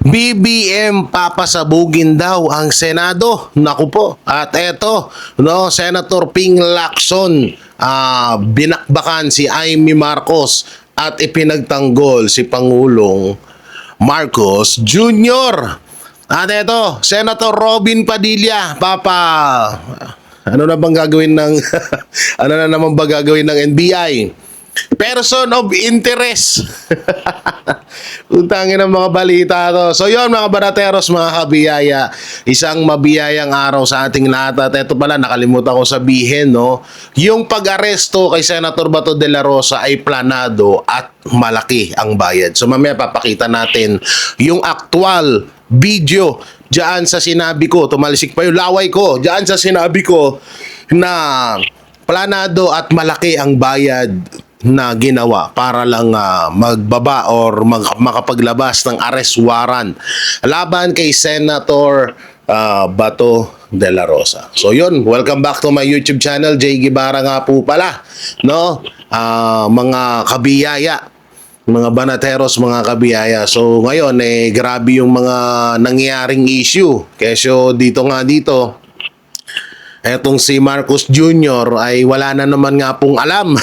BBM papasabugin daw ang Senado. Naku po. At eto, no, Senator Ping Lacson, binakbakan si Amy Marcos at ipinagtanggol si Pangulong Marcos Jr. At eto, Senator Robin Padilla, ano na bang gagawin ng ano na naman ba gagawin ng NBI? Person of interest. Utangin ang mga balita to. So yon mga barateros, mga kabiyaya, isang mabiyayang araw sa ating lahat. At ito pala, nakalimutan ko sabihin, no, yung pag-aresto kay Senator Bato de la Rosa ay planado at malaki ang bayad. So mamaya papakita natin yung actual video diyan sa sinabi ko. Tumalisik pa yung laway ko diyan sa sinabi ko na planado at malaki ang bayad na ginawa para lang magbaba or makapaglabas ng arrest warrant laban kay Senator Bato de la Rosa. So yun, welcome back to my YouTube channel. Jay Guevara nga po pala, no? Mga kabiyaya, mga banateros, mga kabiyaya. So ngayon grabe yung mga nangyaring issue. Kesyo dito, etong si Marcos Jr. ay wala na naman nga pong alam.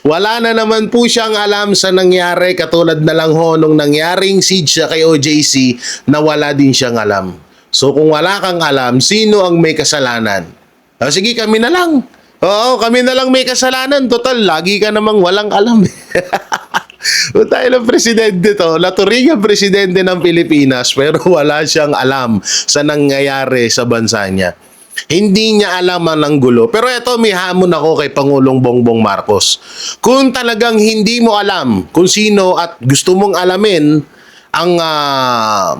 Wala na naman po siyang alam sa nangyari, katulad na lang ho nung nangyaring siege siya kay OJC na wala din siyang alam. So kung wala kang alam, sino ang may kasalanan? Sige, kami na lang. Oo, kami na lang may kasalanan. Total, lagi ka namang walang alam. Tayo ng presidente to, naturingang presidente ng Pilipinas, pero wala siyang alam sa nangyayari sa bansa niya. Hindi niya alam ang gulo. Pero eto, may hamon ako kay Pangulong Bongbong Marcos. Kung talagang hindi mo alam kung sino at gusto mong alamin ang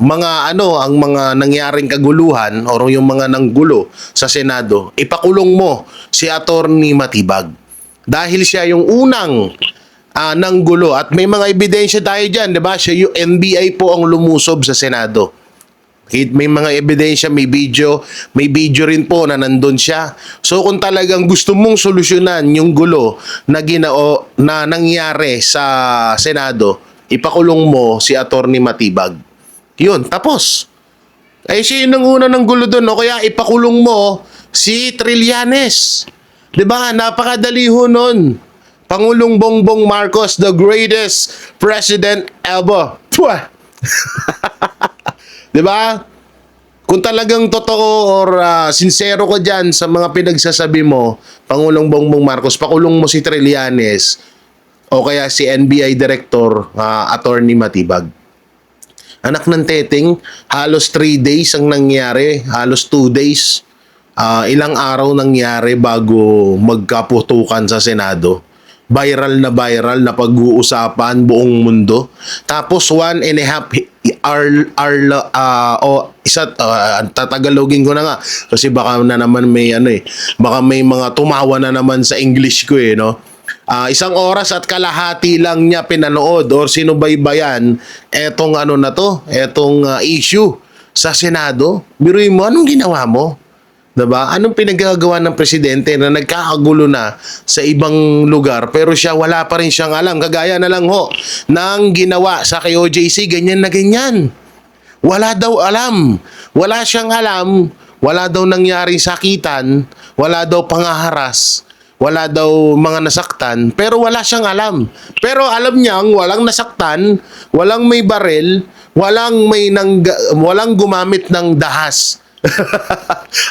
mga nangyaring kaguluhan o yung mga nanggulo sa Senado, ipakulong mo si Attorney Matibag. Dahil siya yung unang nanggulo at may mga ebidensya tayo diyan, 'di ba? Siya yung NBI po ang lumusob sa Senado. May mga ebidensya, may video rin po na nandun siya. So kung talagang gusto mong solusyonan yung gulo na nangyari sa Senado, ipakulong mo si Attorney Matibag. Yun, tapos. Siya yung una ng gulo doon, no? Kaya ipakulong mo si Trillanes. 'Di ba? Napakadali ho nun. Pangulong Bongbong Marcos, the greatest president ever. Diba? Kung talagang totoo or sincero ko dyan sa mga pinagsasabi mo, Pangulong Bongbong Marcos, pakulong mo si Trillanes o kaya si NBI Director, Attorney Matibag. Anak ng teteng, halos 3 days ang nangyari, halos 2 days. Ilang araw nangyari bago magkaputukan sa Senado. Viral na pag-uusapan buong mundo. Tapos 1.5 hour, tatagalogin ko na nga kasi baka na naman may baka may mga tumawa na naman sa English ko no. 1 oras at kalahati lang niya pinanood or sinubaybayan etong etong issue sa Senado. Biruin mo, anong ginawa mo? Diba? Anong pinagagawa ng presidente na nagkakagulo na sa ibang lugar pero siya wala pa rin siyang alam? Kagaya na lang ho ng ginawa sa kay OJC, ganyan na ganyan. Wala daw alam. Wala siyang alam. Wala daw nangyaring sakitan. Wala daw pangaharas. Wala daw mga nasaktan. Pero wala siyang alam. Pero alam niyang walang nasaktan, walang may baril, walang gumamit ng dahas.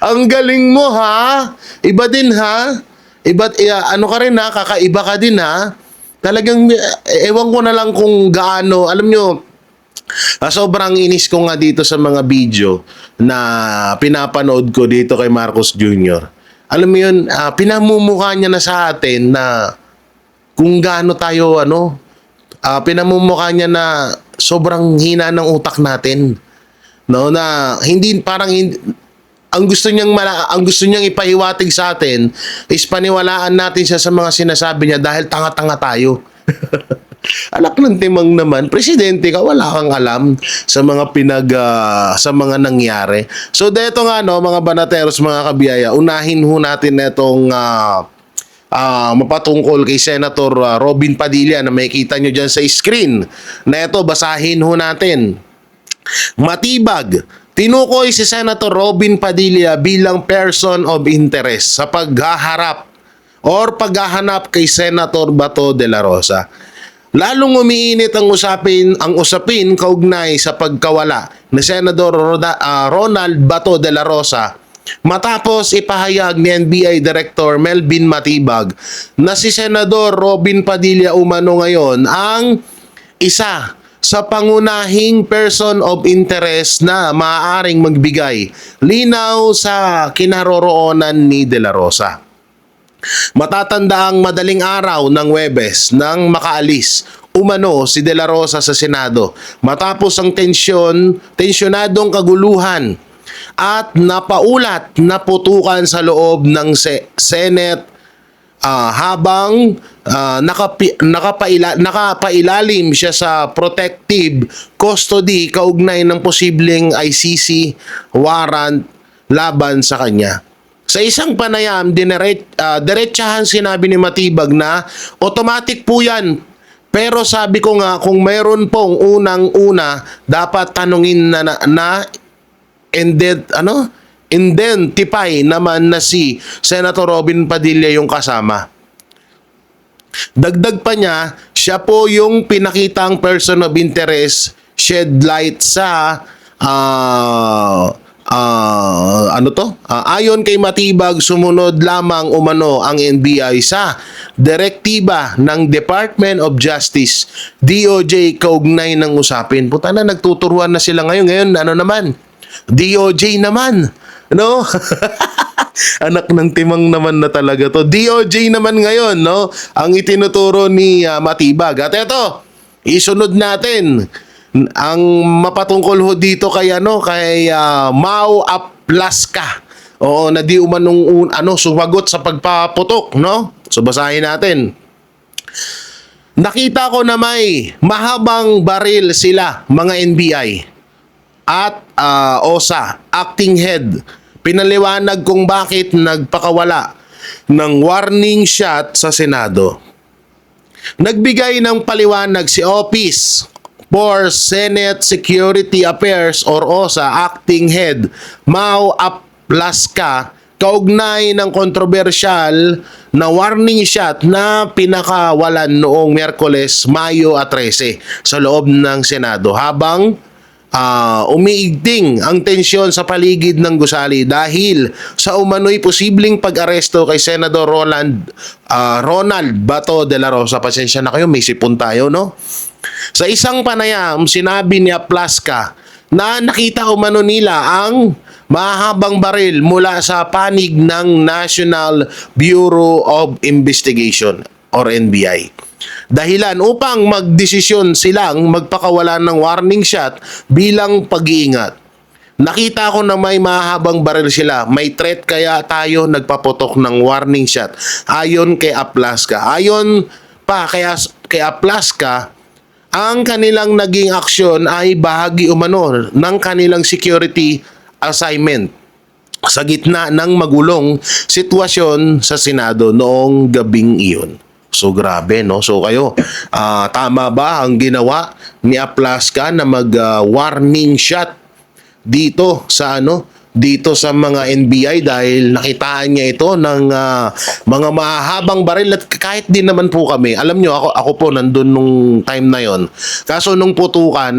Ang galing mo, ha? Iba din, ha? Ka rin, ha? Kakaiba ka din, ha? Talagang ewan ko na lang kung gaano, alam nyo, sobrang inis ko nga dito sa mga video na pinapanood ko dito kay Marcos Jr. Alam mo yun, pinamumukha niya na sa atin na kung gaano tayo, pinamumukha niya na sobrang hina ng utak natin. No, na ang gusto niyang ipahiwatig sa atin is paniwalaan natin siya sa mga sinasabi niya dahil tanga-tanga tayo. Anak ng timang naman, presidente ka, wala kang alam sa mga sa mga nangyari. So dito nga mga banateros, mga kabiyaya, unahin ho natin itong mapatungkol kay Senator Robin Padilla na makikita nyo dyan sa screen. Na ito, basahin ho natin. Matibag, tinukoy si Senator Robin Padilla bilang person of interest sa paghahanap kay Senator Bato de la Rosa. Lalong umiinit ang usapin kaugnay sa pagkawala ni Senador Ronald Bato de la Rosa matapos ipahayag ni NBI Director Melvin Matibag na si Senador Robin Padilla umano ngayon ang isa sa pangunahing person of interest na maaaring magbigay linaw sa kinaroroonan ni De La Rosa. Matatanda ang madaling araw ng Huwebes nang makaalis umano si De La Rosa sa Senado matapos ang tensyonadong kaguluhan at napaulat na putukan sa loob ng Senate habang nakapailalim siya sa protective custody kaugnay ng posibleng ICC warrant laban sa kanya. Sa isang panayam, diretsahan sinabi ni Matibag na automatic po yan. Pero sabi ko nga, kung mayroon pong unang-una, dapat tanungin na identify naman na si Senator Robin Padilla yung kasama. Dagdag pa niya, siya po yung pinakitang person of interest, shed light sa ayon kay Matibag, sumunod lamang umano ang NBI sa direktiba ng Department of Justice, DOJ, kaugnay ng usapin. Puta na, nagtuturuan na sila ngayon. Ano naman? DOJ naman. No? Anak ng timang naman na talaga to. DOJ naman ngayon, no? Ang itinuturo ni Matibag. At eto, isunod natin ang mapatungkol ho dito kay Mau Aplaska. Oo, na di umanong sumagot sa pagpaputok, no? So basahin natin. Nakita ko na may mahabang baril sila, mga NBI at OSA, acting head. Pinaliwanag kung bakit nagpakawala ng warning shot sa Senado. Nagbigay ng paliwanag si Office for Senate Security Affairs or OSA acting head Mau Aplaska kaugnay ng kontrobersyal na warning shot na pinakawalan noong Miyerkules, Mayo 13 sa loob ng Senado habang umiigting ang tensyon sa paligid ng gusali dahil sa umano'y posibleng pag-aresto kay Senador Ronald Bato de la Rosa. Pasensya na kayo, may sipon tayo, no? Sa isang panayam, sinabi ni Aplaska na nakita umano nila ang mahabang baril mula sa panig ng National Bureau of Investigation or NBI. Dahilan upang magdesisyon silang magpakawala ng warning shot bilang pag-iingat. Nakita ko na may mahabang baril sila. May threat kaya tayo nagpaputok ng warning shot. Ayon kay Aplaska. Ayon pa kay Aplaska, ang kanilang naging aksyon ay bahagi umano ng kanilang security assignment sa gitna ng magulong sitwasyon sa Senado noong gabing iyon. So grabe, no? So kayo, tama ba ang ginawa ni Aplaska na mag-warning shot dito sa mga NBI dahil nakitaan niya ito ng mga mahabang baril at kahit din naman po kami. Alam nyo, ako po nandun nung time na yon. Kaso nung putukan,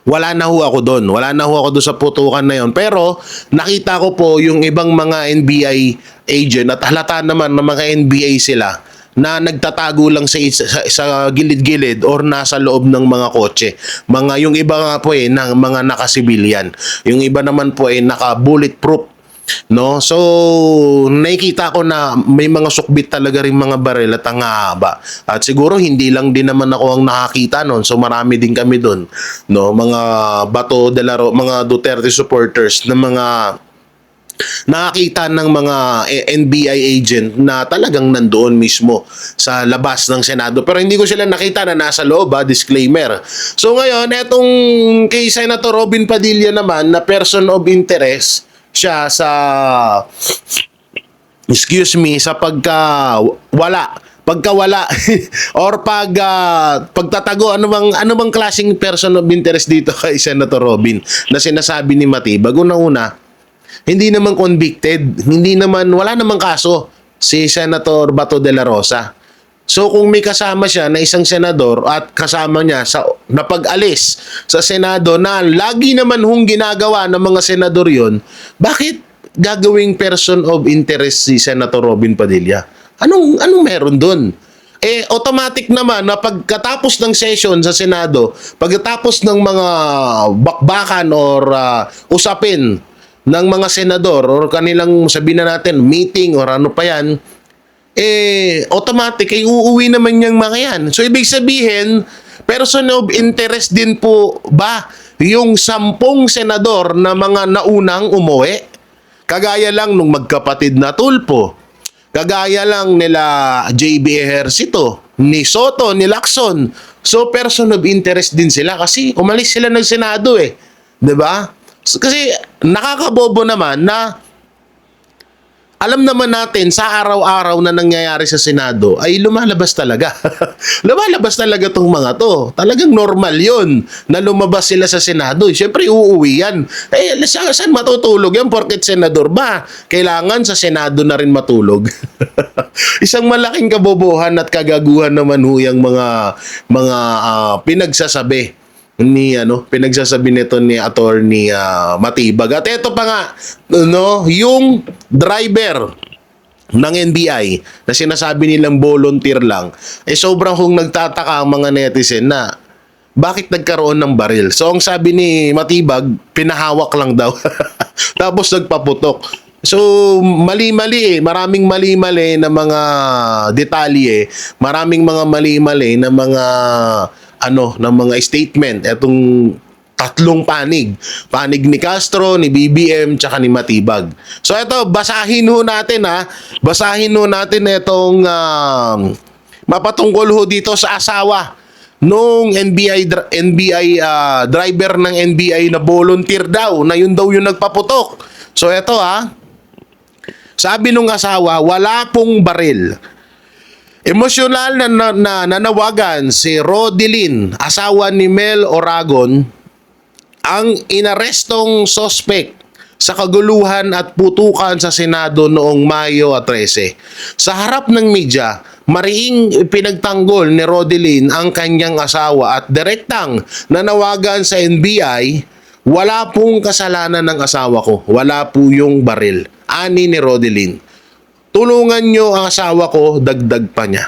wala na ho ako doon. Wala na ho ako doon sa putukan na yon. Pero nakita ko po yung ibang mga NBI agent at halata naman ng mga NBI sila na nagtatago lang sa gilid-gilid or nasa loob ng mga kotse. Yung iba nga po ng mga nakasibilyan. Yung iba naman po naka-bulletproof. No? So, nakikita ko na may mga sukbit talaga rin mga baril at ang haba. At siguro hindi lang din naman ako ang nakakita noon. So, marami din kami doon. No? Mga mga Duterte supporters na mga nakakita ng mga NBI agent na talagang nandoon mismo sa labas ng Senado. Pero hindi ko sila nakita na nasa loob, disclaimer. So ngayon, etong kay Senator Robin Padilla naman na person of interest siya sa excuse me, sa pagkawala or pagtatago, ano bang klaseng person of interest dito kay Senator Robin na sinasabi ni Matibag? Una, hindi naman convicted, wala namang kaso si Senator Bato de la Rosa. So kung may kasama siya na isang senador at kasama niya sa napag-alis sa Senado na lagi naman ginagawa ng mga senador yon, bakit gagawing person of interest si Senator Robin Padilla? Anong meron doon? Automatic naman na pagkatapos ng session sa Senado, pagkatapos ng mga bakbakan or usapin ng mga senador or kanilang sabihin na natin meeting or ano pa yan, automatic uuwi naman yung mga yan. So ibig sabihin, person of interest din po ba yung 10 senador na mga naunang umuwi? Kagaya lang nung magkapatid na Tulfo. Kagaya lang nila JB Ejercito, ni Soto, ni Lacson. So person of interest din sila kasi umalis sila ng Senado 'Di ba? Kasi nakakabobo naman na alam naman natin sa araw-araw na nangyayari sa Senado ay lumalabas talaga. Lumalabas talaga tong mga to. Talagang normal yon na lumabas sila sa Senado. Siyempre uuwi yan. Saan matutulog yan? Porket senador ba? Kailangan sa Senado na rin matulog. Isang malaking kabobohan at kagaguhan naman yung mga pinagsasabi nito ni Attorney Matibag. At ito pa nga, yung driver ng NBI na sinasabi nilang volunteer lang, sobrang nagtataka ang mga netizen na bakit nagkaroon ng baril. So ang sabi ni Matibag, pinahawak lang daw. Tapos nagpaputok. So mali-mali maraming mali-mali na mga detalye, maraming mga mali-mali na mga ng mga statement etong tatlong panig ni Castro, ni BBM, tsaka ni Matibag. So ito, basahin ho natin itong mapatungkol dito sa asawa nung NBI driver ng NBI na volunteer daw, na yun daw yung nagpaputok. So ito sabi nung asawa, wala pong baril. Emosyonal na nanawagan si Rodelyn, asawa ni Mel Oragon, ang inarestong sospek sa kaguluhan at putukan sa Senado noong Mayo 13. Sa harap ng media, mariing pinagtanggol ni Rodelyn ang kanyang asawa at direktang nanawagan sa NBI, wala pong kasalanan ng asawa ko, wala po yung baril. Ani ni Rodelyn. Tulungan nyo ang asawa ko, dagdag pa niya.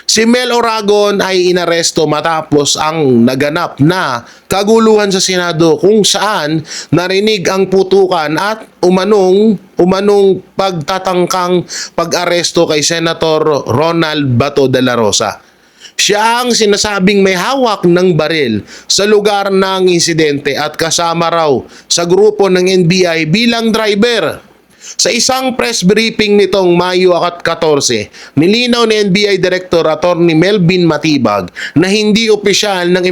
Si Mel Oragon ay inaresto matapos ang naganap na kaguluhan sa Senado kung saan narinig ang putukan at umanong pagtatangkang pag-aresto kay Senator Ronald Bato de la Rosa. Siya ang sinasabing may hawak ng baril sa lugar ng insidente at kasama raw sa grupo ng NBI bilang driver. Sa isang press briefing nitong Mayo 14, nilinaw ni NBI Director Attorney Melvin Matibag na hindi opisyal na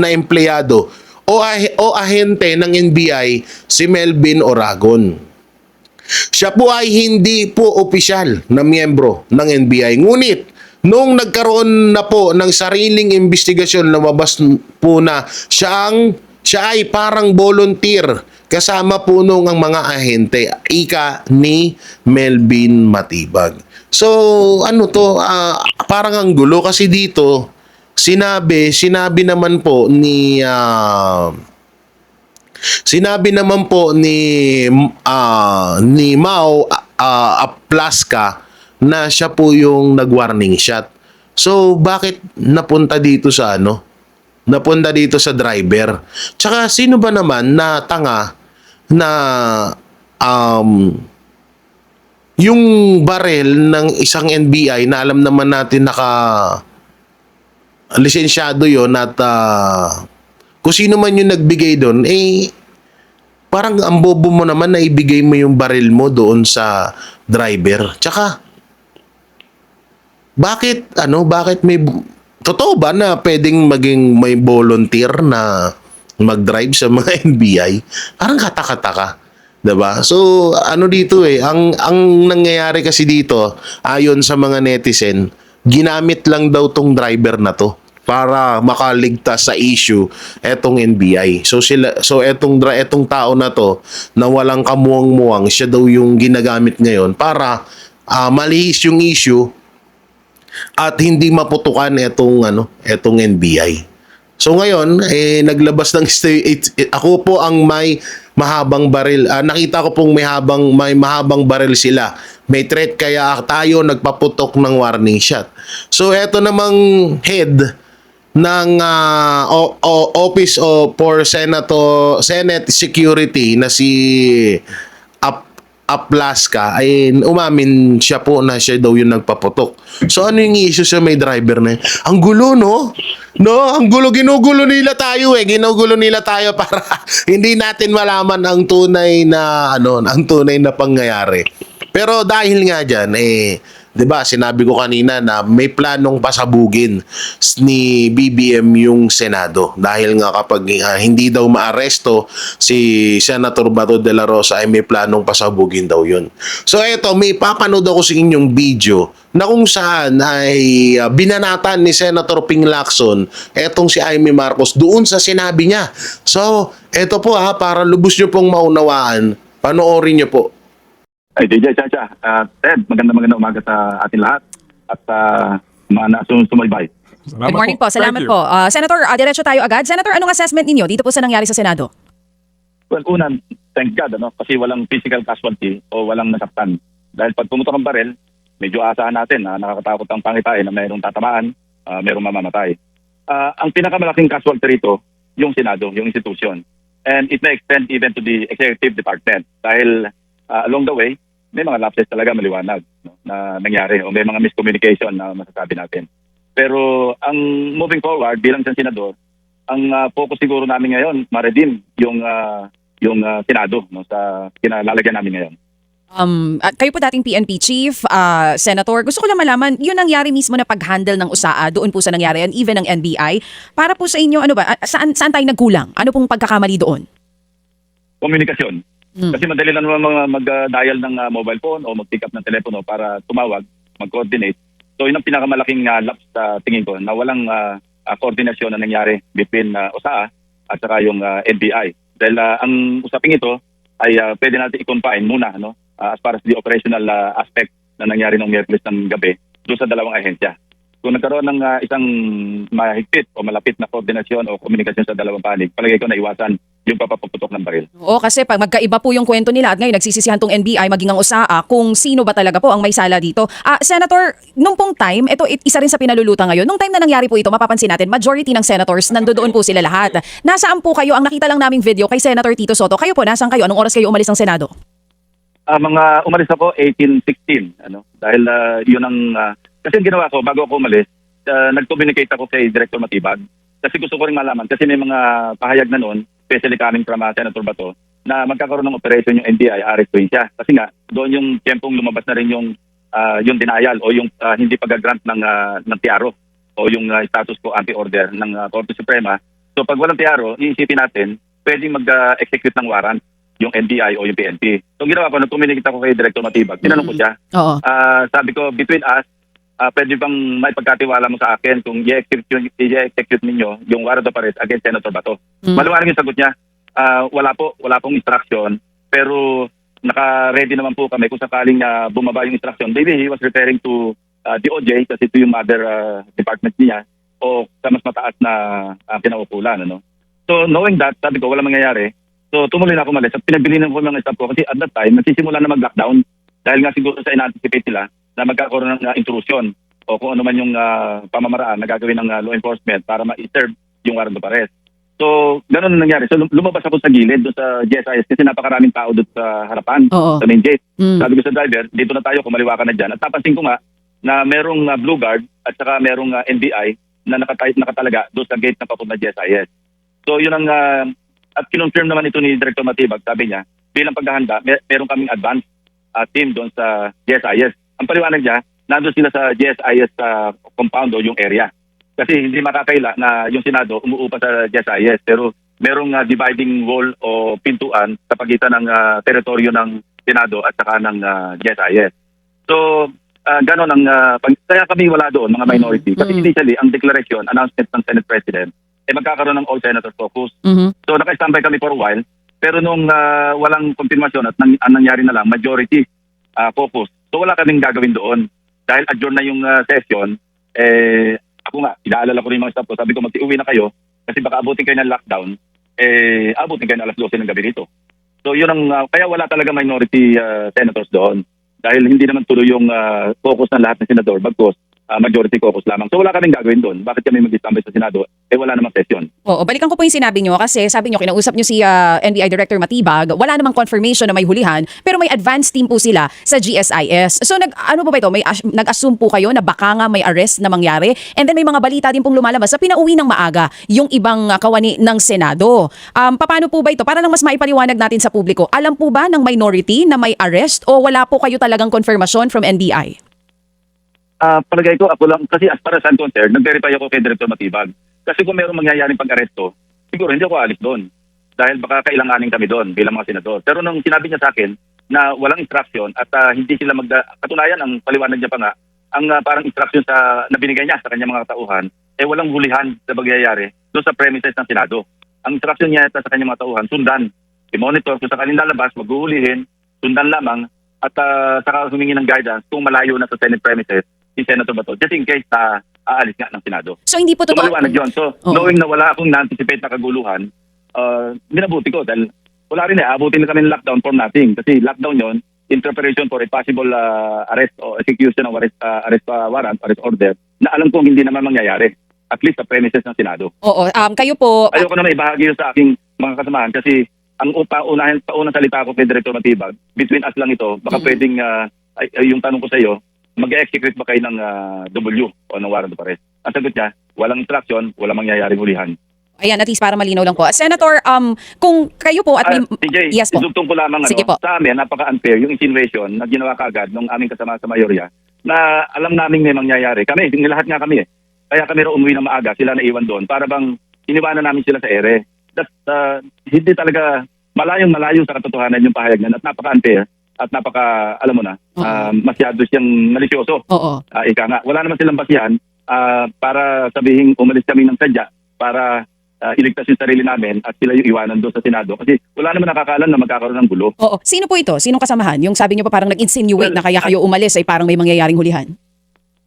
empleyado o ahente ng NBI si Melvin Oragon. Siya po ay hindi po opisyal na miyembro ng NBI. Ngunit nung nagkaroon na po ng sariling investigasyon, lumabas po na siya ay parang volunteer kasama po nung ang mga ahente, ika ni Melvin Matibag. So, parang ang gulo kasi dito, sinabi naman po ni Mau Aplaska na siya po yung nag-warning shot. So, bakit napunta dito sa driver? Tsaka, sino ba naman na tanga na yung baril ng isang NBI na alam naman natin lisensyado yon at kung sino man yung nagbigay doon, parang ang bobo mo naman na ibigay mo yung baril mo doon sa driver. Tsaka, bakit totoo ba na pwedeng maging may volunteer na mag-drive sa mga NBI? Parang kataka-taka. 'Diba? So, ano dito ang nangyayari kasi dito, ayon sa mga netizen, ginamit lang daw tong driver na 'to para makaligtas sa issue etong NBI. So etong tao na 'to na walang kamuwang-muwang, siya daw yung ginagamit ngayon para malihis yung issue at hindi maputukan etong NBI. So ngayon, naglabas ng ako po ang may mahabang baril. Nakita ko pong may mahabang baril sila. May threat kaya tayo nagpaputok ng warning shot. So eto namang head ng Office for Senate Security na si Aplaska ay umamin siya po na siya daw yung nagpaputok. So ano yung issue sa may driver na yun? Ang gulo, no? No, ang gulo, ginugulo nila tayo Ginugulo nila tayo para hindi natin malaman ang tunay na ang tunay na pangyayari. Pero dahil nga diyan 'di ba, sinabi ko kanina na may planong pasabugin ni BBM yung Senado dahil nga kapag hindi daw maaresto si Senator Bato de la Rosa ay may planong pasabugin daw yun. So eto, may papanood ako sa inyong video na kung saan ay binanatan ni Senator Ping Lacson etong si Amy Marcos doon sa sinabi niya. So eto po para lubos nyo pong maunawaan, panoorin nyo po. Ay, DJ Chacha, Ted, magandang umaga sa atin lahat at mga sumaybay. Good morning po. Salamat po. Senator, diretso tayo agad. Senator, anong assessment ninyo dito po sa nangyari sa Senado? Well, una, thank God, kasi walang physical casualty o walang nasaktan. Dahil pag pumutok ang barel, medyo asahan natin na nakakatakot ang pangitain na mayroong tatamaan, mayroong mamamatay. Ang pinakamalaking casualty rito, yung Senado, yung institution. And it may extend even to the executive department dahil along the way, may mga lapses talaga maliwanag na nangyari o may mga miscommunication na masasabi natin. Pero ang moving forward bilang isang senador, ang focus siguro namin ngayon, ma-redeem yung Senado sa kinalalagyan namin ngayon. At kayo po dating PNP chief, Senator, gusto ko lang malaman, yun nangyari mismo na pag-handle ng USAA doon po sa nangyari and even ng NBI. Para po sa inyo, saan tayo nagkulang? Ano pong pagkakamali doon? Komunikasyon. Kasi madali lang naman mag-dial ng mobile phone o mag-pick up ng telepono para tumawag, mag-coordinate. So yun ang pinakamalaking lapse sa tingin ko na walang koordinasyon na nangyari between USAA at saka yung NBI. Dahil ang usaping ito ay pwede natin i-confine muna as far as the operational aspect na nangyari ng Miyerkules ng gabi doon sa dalawang ahensya. Kung nagkaroon ng isang mahigpit o malapit na koordinasyon o komunikasyon sa dalawang panig, palagay ko na iwasan yung papaputok ng baril. Oo, kasi pag magkaiba po yung kwento nila at ngayon nagsisisihan tong NBI maging ang USAA kung sino ba talaga po ang may sala dito. Senator, nung pong time, isa rin sa pinalulutan ngayon, nung time na nangyari po ito, mapapansin natin, majority ng senators, nandoon po sila lahat. Nasaan po kayo? Ang nakita lang naming video kay Senator Tito Sotto. Kayo po, nasaan kayo? Anong oras kayo umalis ng Senado? Mga umalis ako 18:16 dahil yun ang kasi ang ginawa ko bago ako umalis, nag-communicate ako kay Director Matibag kasi gusto ko rin malaman kasi may mga pahayag na noon, especially coming from Senator Bato, na magkakaroon ng operation yung NBI, Aris Provincia. Kasi nga doon yung tempong lumabas na rin yung denial o yung hindi pag-grant ng TIARO o yung status quo anti-order ng Korte Suprema. So pag walang TIARO, iisipin natin, pwedeng mag-execute ng warrant yung NBI o yung PNP. So ginawa ko, nag-communicate ako kay Director Matibag. Tinanong ko siya. Sabi ko, between us, pwede bang may pagkatiwala mo sa akin kung i-execute ninyo yung warrant of arrest against Senator Bato? Maluwanag yung sagot niya, wala pong instruction, pero naka-ready naman po kami kung sakaling bumaba yung instruction. Maybe he was referring to DOJ kasi ito yung mother department niya o sa mas mataas na pinaupulan. So knowing that, sabi ko, wala mangyayari. So tumuloy na ako malis at pinagbilinan ko mga staff ko kasi at that time, nagsisimula na mag-lockdown dahil nga siguro sa in-anticipate nila na magkakaroon ng intrusion o kung ano man yung pamamaraan na gagawin ng law enforcement para ma-serve yung warrant of arrest. So, gano'n na nangyari. So, lumabas ako sa gilid doon sa GSIS kasi napakaraming tao doon sa harapan, sa main gate. Sabi ko sa driver, dito na tayo, kumaliwa ka na dyan. At napansin ko nga na merong Blue Guard at saka merong NBI na nakatalaga doon sa gate na papunta GSIS. So, yun ang, at kinonfirm naman ito ni Director Matibag, sabi niya, bilang paghahanda, meron kaming advance team doon sa GSIS. Ang paliwanag niya, nandun sila sa GSIS compound o yung area. Kasi hindi makakaila na yung Senado umuupa sa GSIS. Pero merong dividing wall o pintuan sa pagitan ng teritoryo ng Senado at saka ng GSIS. So, ganon ang kaya kami wala doon, mga minority. Kasi initially, ang declaration, announcement ng Senate President, magkakaroon ng all senator caucus. So, naka-standby kami for a while. Pero nung walang konfirmasyon at ang nangyari na lang, majority caucus. So, wala kaming gagawin doon. Dahil adjourn na yung session, ako nga, inaalala ko rin yung mga staff ko. Sabi ko, magti-uwi na kayo kasi baka abutin kayo ng lockdown. Abutin kayo na alas 12 ng gabi dito. So, yun ang, kaya wala talaga minority senators doon. Dahil hindi naman tuloy yung focus ng lahat ng senador, bagkos majority caucus lamang. So wala kaming gagawin doon. Bakit kami mag-standby sa Senado? Wala namang session. Oo, balikan ko po yung sinabi nyo kasi sabi nyo, kinausap nyo si NBI Director Matibag, wala namang confirmation na may hulihan, pero may advance team po sila sa GSIS. So ano po ba ito? Nag-assume po kayo na baka nga may arrest na mangyari? And then may mga balita din pong lumalabas sa pinauwi ng maaga yung ibang kawani ng Senado. Paano po ba ito? Para lang mas maipaliwanag natin sa publiko, alam po ba ng minority na may arrest o wala po kayo talagang confirmation from NBI? Palagay ko, ako lang, kasi as far as I'm concerned, nag-verify ako kay Director Matibag. Kasi kung mayroong mangyayaring pag-aresto, siguro hindi ako alis doon. Dahil baka kailanganin kami doon bilang mga senador. Pero nung sinabi niya sa akin na walang instruction at hindi sila katunayan, ang paliwanag niya pa nga, ang parang instruction na binigay niya sa kanyang mga tauhan, walang hulihan sa mangyayari doon sa premises ng Senado. Ang instruction niya sa kanyang mga tauhan, sundan. I-monitor kung sakaling lalabas, maghuhulihin, sundan lamang, at saka humingi ng guidance kung malayo na sa Senate premises si Senator Bato, just in case aalis nga ng Senado. So hindi po totoo? Maliwanag yun. So knowing na wala akong na-anticipate na kaguluhan, minabuti ko dahil wala rin abutin na kami ng lockdown for nothing. Kasi lockdown yon in preparation for a possible arrest o execution ng arrest warrant, arrest order, na alam kong hindi naman mangyayari. At least sa premises ng Senado. Oo, kayo po... Ayoko na may bahagi yun sa aking mga kasamahan kasi ang paunang salita ko kay Director Matibag, between us lang ito, baka pwedeng yung tanong ko sa iyo, mag-execute ba kayo ng W o ng warrant of arrest? Ang sagot niya, walang instruction, walang mangyayaring hulihan. Ayan, at least para malinaw lang po. Senator, kung kayo po at... TJ, yes po. idugtong ko lamang Sige po. sa amin, napaka-unfair yung insinuation na ginawa kaagad ng aming kasama sa mayorya na alam namin may mangyayari. Kami, lahat nga kami Kaya kami raw umuwi ng maaga, sila naiwan doon para bang iniwanan namin sila sa ere. Hindi talaga malayo sa katotohanan yung pahayag na at napaka-unfair. At alam mo na, masyado siyang malisyoso. Ika nga, wala naman silang basihan para sabihin umalis kami ng sadya para iligtas yung sarili namin at sila yung iwanan doon sa Senado. Kasi wala naman nakakaalam na magkakaroon ng gulo. Oo. Sino po ito? Sinong kasamahan? Yung sabi niyo pa parang nag-insinuate na kaya kayo umalis ay parang may mangyayaring hulihan.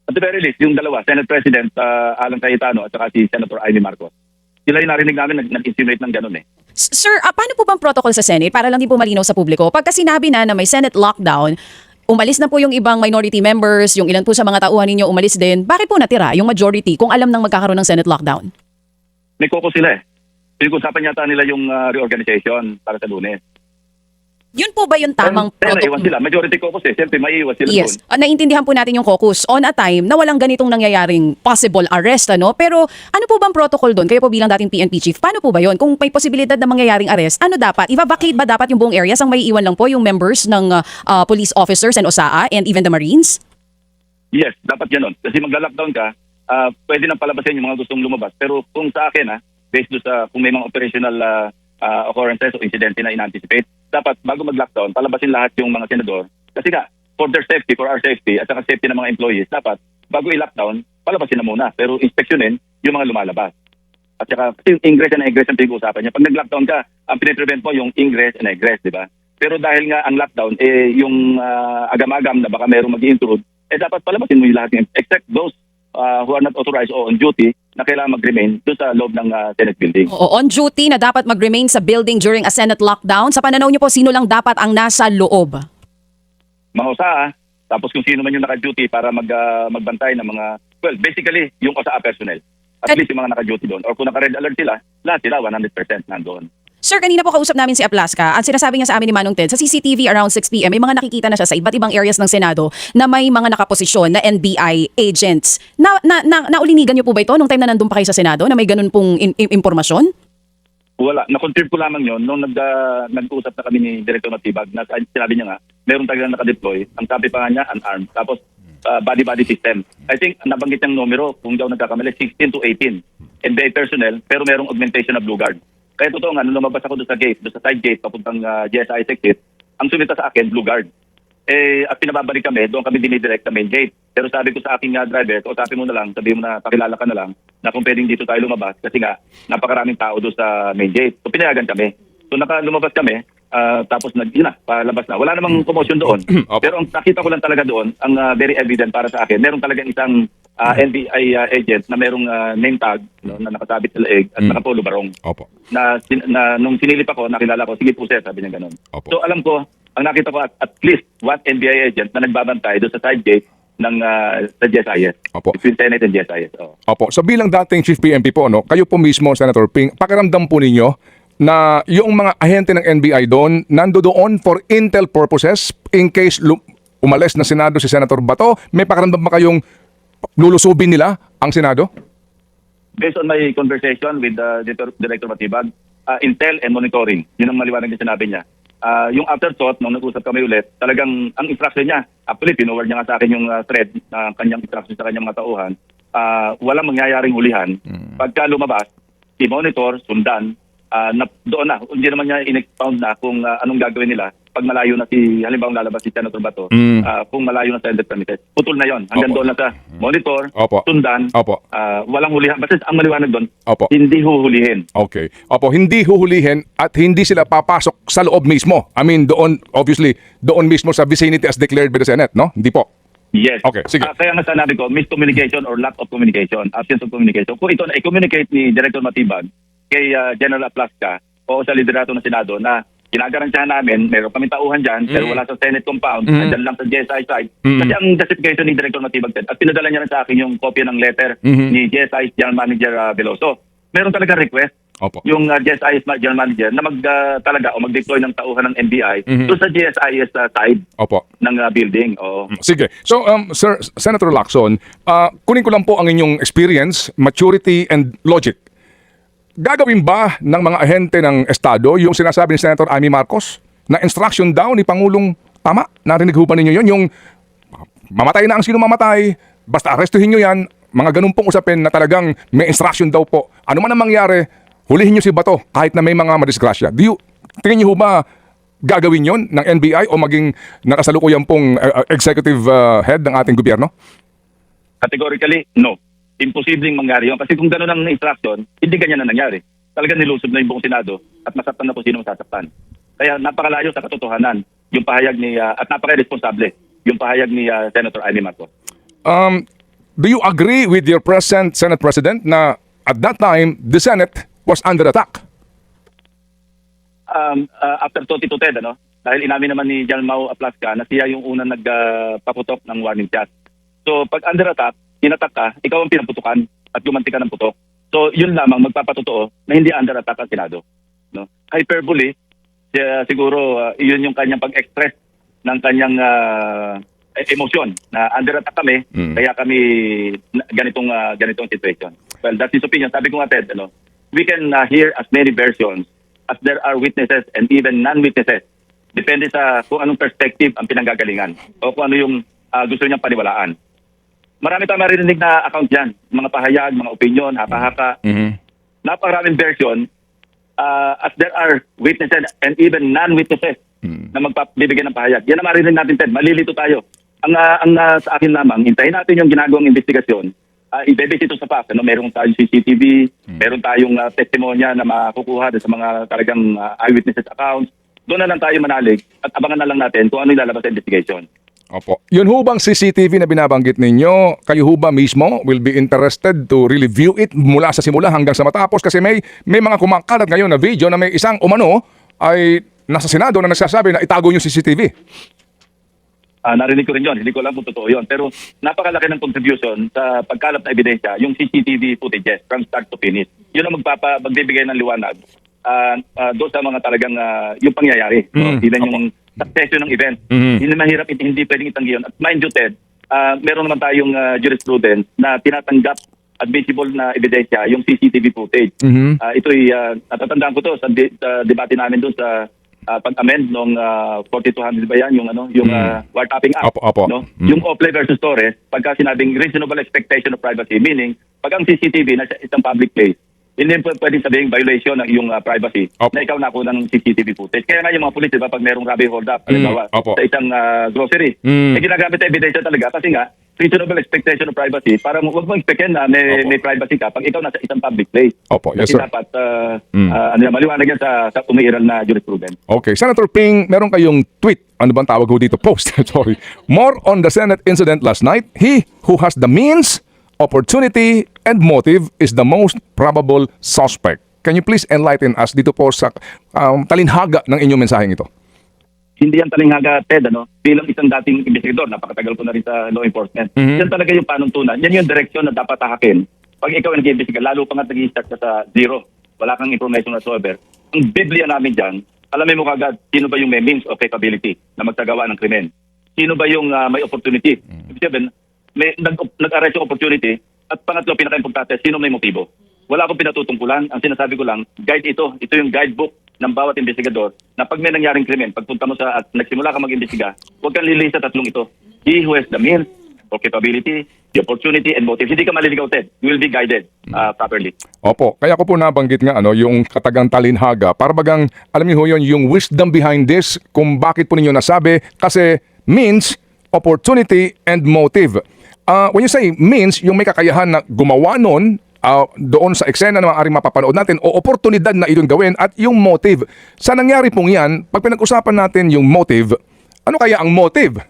At the very least, yung dalawa, Senate President Alan Cayetano at saka si Senator Amy Marcos. Sila yung narinig namin nag-insinuate ng ganun eh. Sir, paano po bang protocol sa Senate para lang din po malinaw sa publiko? Pagka sinabi na may Senate lockdown, umalis na po yung ibang minority members, yung ilan po sa mga tauhan ninyo umalis din, bakit po natira yung majority kung alam nang magkakaroon ng Senate lockdown? May caucus sila eh. Pinag-usapan yata nila yung reorganization para sa Lunes. Yun po ba yung tamang protocol? Naiwan sila. Majority caucus eh. Siyempre, maiiwan sila yes. doon. Naiintindihan po natin yung caucus on a time na walang ganitong nangyayaring possible arrest, ano? Pero ano po bang protocol doon? Kayo po bilang dating PNP chief, paano po ba yun? Kung may posibilidad na mangyayaring arrest, ano dapat? I-vacate ba dapat yung buong areas ang may iwan lang po yung members ng police officers and OSAA and even the Marines? Yes, dapat ganun. Kasi magla-lockdown ka, pwede nang palabasin yung mga gustong lumabas. Pero kung sa akin, based doon sa kung may mga operational occurrences o incidente na in-anticipate, dapat bago mag-lockdown, palabasin lahat yung mga senador. Kasi nga, for their safety, for our safety, at saka safety ng mga employees, dapat bago i-lockdown, palabasin na muna. Pero inspeksyonin yung mga lumalabas. At saka, kasi yung ingress and egress ang pinag-uusapan niya. Pag nag-lockdown ka, ang piniprevent mo yung ingress and egress, di ba? Pero dahil nga ang lockdown, yung agam-agam na baka merong mag-i-intrude, dapat palabasin mo yung lahat, except those who are not authorized o on duty na kailangan mag-remain doon sa loob ng Senate building. Oo, on duty na dapat mag-remain sa building during a Senate lockdown. Sa pananaw niyo po, sino lang dapat ang nasa loob? Mga OSAA, tapos kung sino man yung naka-duty para magbantay ng mga, well, basically, yung OSAA personnel. At least yung mga naka-duty doon. Or kung naka-red alert sila, lahat sila 100% nandoon. Sir, kanina po kausap namin si Aplaska. Ang sinasabi niya sa amin ni Manong Ted, sa CCTV around 6 p.m., may mga nakikita na siya sa iba't ibang areas ng Senado na may mga nakaposisyon na NBI agents. Naulinigan niyo po ba ito nung time na nandun pa kayo sa Senado na may ganun pong impormasyon? Wala. Na-confirm ko lamang yon nung nag-uusap na kami ni Director Matibag na sinabi niya nga, meron talagang naka-deploy. Ang sabi pa nga niya, unarmed. Tapos, body-body system. I think, nabanggit niyang numero, kung daw nagkakamali, 16 to 18. NBI personnel, pero merong augmentation na Blue Guard. Kaya totoo nga, nung lumabas ako doon sa gate, doon sa side gate, papuntang GSI exit, ang sumita sa akin, Blue Guard. At pinababalik kami, doon kami dinidirect sa main gate. Pero sabi ko sa aking driver, kausapin mo na lang, sabihin mo na, pakilala ka na lang, na kung pwedeng dito tayo lumabas, kasi nga, napakaraming tao doon sa main gate. So pinayagan kami. So lumabas kami, tapos yun na, palabas na. Wala namang commotion doon. Opo. Pero ang nakita ko lang talaga doon, ang very evident para sa akin, meron talagang isang NBI agent na merong name tag, no, na nakasabit sa leeg at nakapolo barong. Opo. Na nung sinilip ako, nakilala ko, sige po sir, sabi niya ganun. Opo. So alam ko, ang nakita ko at least one NBI agent na nagbabantay doon sa side gate ng sa GSIS. Opo. Between Senate and GSIS. Oh. Opo. So bilang dating Chief PNP po, no, kayo po mismo, Senator Ping, pakiramdam po ninyo na yung mga ahente ng NBI doon, nando doon for intel purposes in case umalis na Senado si Senator Bato, may pakiramdam ba kayong lulusubin nila ang Senado? Based on my conversation with Director Matibag, intel and monitoring, yun ang maliwanag na sinabi niya. Yung afterthought, nung nag-usap kami ulit, talagang ang instruction niya, actually, pinoward niya nga sa akin yung thread na kanyang instruction sa kanyang mga tauhan, walang mangyayaring hulihan. Pagka lumabas, i-monitor, sundan, na doon na, hindi naman niya in-expound na kung anong gagawin nila pag malayo na halimbawa lalabas si Senator Bato, kung malayo na sa ended premises. Putol na yon. Hanggang Opo. doon na sa monitor, Opo. sundan, Opo. walang hulihan. Basta ang maliwanag doon, Opo. hindi huhulihin. Okay. Opo, hindi huhulihin at hindi sila papasok sa loob mismo. I mean, doon, obviously, doon mismo sa vicinity as declared by the Senate, no? Hindi po. Yes. Okay, sige. Kaya nga sanabi ko, miscommunication or lack of communication, absence of communication. Kung ito na i-communicate ni Director Matibag kay General Aplasca o sa liderato ng Senado na ginagarantiyahan namin, meron kami tauhan dyan, pero wala sa Senate compound, andyan lang sa GSI side. Kasi ang justification ni Director Matibag at pinadala niya rin sa akin yung kopya ng letter ni GSI General Manager Veloso. Meron talaga request Opo. yung GSIS General Manager na talaga o mag-deploy ng tauhan ng NBI doon sa GSIS side Opo. ng building. Oo. Sige. So, Sir Senator Lacson, kunin ko lang po ang inyong experience, maturity, and logic. Gagawin ba ng mga ahente ng Estado yung sinasabi ni Senator Amy Marcos na instruction daw ni Pangulong tama? Narinig ho ba ninyo yun? Yung mamatay na ang sino mamatay, basta arrestuhin nyo yan, mga ganun pong usapin na talagang may instruction daw po. Ano man ang mangyari, hulihin nyo si Bato kahit na may mga madisgrasya. Tingin nyo ho ba gagawin yon ng NBI o maging nakasalukuyan pong executive head ng ating gobyerno? Categorically, no. Imposibleng mangyari yun. Kasi kung gano'n ang instruction, hindi ganyan na nangyari. Talagang nilusob na yung buong Senado at masaktan na kung sino masasaktan. Kaya napakalayo sa katotohanan yung pahayag ni, at napaka-responsable yung pahayag ni Senator Amy Marcos. Do you agree with your present Senate President na at that time, the Senate was under attack? After 2210, dahil inamin naman ni General Mau Aplasca na siya yung unang nagpaputok ng warning shot. So pag under attack, inatak ka, ikaw ang pinaputukan at gumanti ka ng putok. So yun lamang magpapatotoo na hindi under attack ang Senado. No? Hyperbole, siguro yun yung kanyang pag-express ng kanyang emosyon na under attack kami, kaya kami ganitong situation. Well, that's his opinion. Sabi ko nga, Ted, we can hear as many versions as there are witnesses and even non-witnesses. Depende sa kung anong perspective ang pinanggagalingan o kung ano yung gusto niyang paniwalaan. Marami tayong maririnig na account dyan. Mga pahayag, mga opinion, haka-haka. Napakaraming version as there are witnesses and even non-witnesses na magbibigyan ng pahayag. Yan ang maririnig natin, Ted. Malilito tayo. Ang sa akin lamang, hintayin natin yung ginagawang investigasyon. I-base ito sa fact. Meron tayong CCTV, meron tayong testimonya na makukuha sa mga talagang eyewitnesses accounts. Doon na lang tayo manalig at abangan na lang natin kung ano yung lalabas sa investigation. Opo. Yun ho bang CCTV na binabanggit ninyo, kayo ho ba mismo will be interested to really view it mula sa simula hanggang sa matapos? Kasi may mga kumakalat ngayon na video na may isang umano ay nasa Senado na nagsasabi na itago yung CCTV. Narinig ko rin yun. Hindi ko alam kung totoo yun. Pero napakalaki ng contribution sa pagkalap na ebidensya, yung CCTV footages from start to finish. Yun ang magbibigay ng liwanag doon sa mga talagang yung pangyayari. Even yung succession ng event. Hindi mahirap, hindi pwedeng itanggi yun. At mind you, Ted, meron naman tayong jurisprudence na tinatanggap admissible na ebidensya, yung CCTV footage. Ito'y, natatandaan ko to sa debate namin doon sa pag-amend nung 4200 ba yan, yung wiretapping act. Opo. No? Yung Ople versus Torres, pagka sinabing reasonable expectation of privacy, meaning pag ang CCTV nasa isang public place, hindi po pwedeng sabihin violation ng iyong privacy Opo. na ikaw nakuha ng CCTV footage. Kaya nga yung mga pulis, di ba, pag merong robbery hold up, halimbawa, Opo. sa isang grocery, ginagamit na ebidensya talaga kasi nga, reasonable expectation of privacy para huwag mo expectin na may privacy ka pag ikaw nasa isang public place. Opo, yes, Kasi sir. dapat maliwanag yan sa umiiral na jurisprudence. Okay, Senator Ping, meron kayong tweet. Ano bang tawag ho dito? Post. Sorry. More on the Senate incident last night. He who has the means, opportunity, and motive is the most probable suspect. Can you please enlighten us dito po sa talinhaga ng inyong mensaheng ito? Hindi yan talinghaga, Ted, bilang isang dating investigador, napakatagal ko na rin sa law enforcement. Yan talaga yung panuntunan. Yan yung direksyon na dapat tahakin. Pag ikaw ay nag-iimbestiga, lalo pa nga nag-i-start ka sa zero, wala kang information whatsoever. Ang Biblia namin dyan, alamin mo kagad sino ba yung may means of capability na magtagawa ng krimen. Sino ba yung may opportunity. Ibig sabihin, nag-arrest yung opportunity at pangatlo, pinaka-importante, sino may motibo. Wala akong pinatutungkulan. Ang sinasabi ko lang, guide ito. Ito yung guidebook ng bawat investigador na pag may nangyaring krimen, pagpunta mo sa at nagsimula ka mag-imbestiga, huwag kang lilihis sa tatlong ito. He who has the means or capability, the opportunity, and motive. Hindi ka maliligaw, Ted. You will be guided properly. Opo, kaya ko po nabanggit nga yung katagang talinhaga. Para bagang, alam niyo ho yun, yung wisdom behind this, kung bakit po ninyo nasabi, kasi means, opportunity, and motive. When you say means, yung may kakayahan na gumawa nun, doon sa eksena na maaaring mapapanood natin o oportunidad na itong gawin at yung motive. Sa nangyari pong yan, pag pinag-usapan natin yung motive, ano kaya ang motive?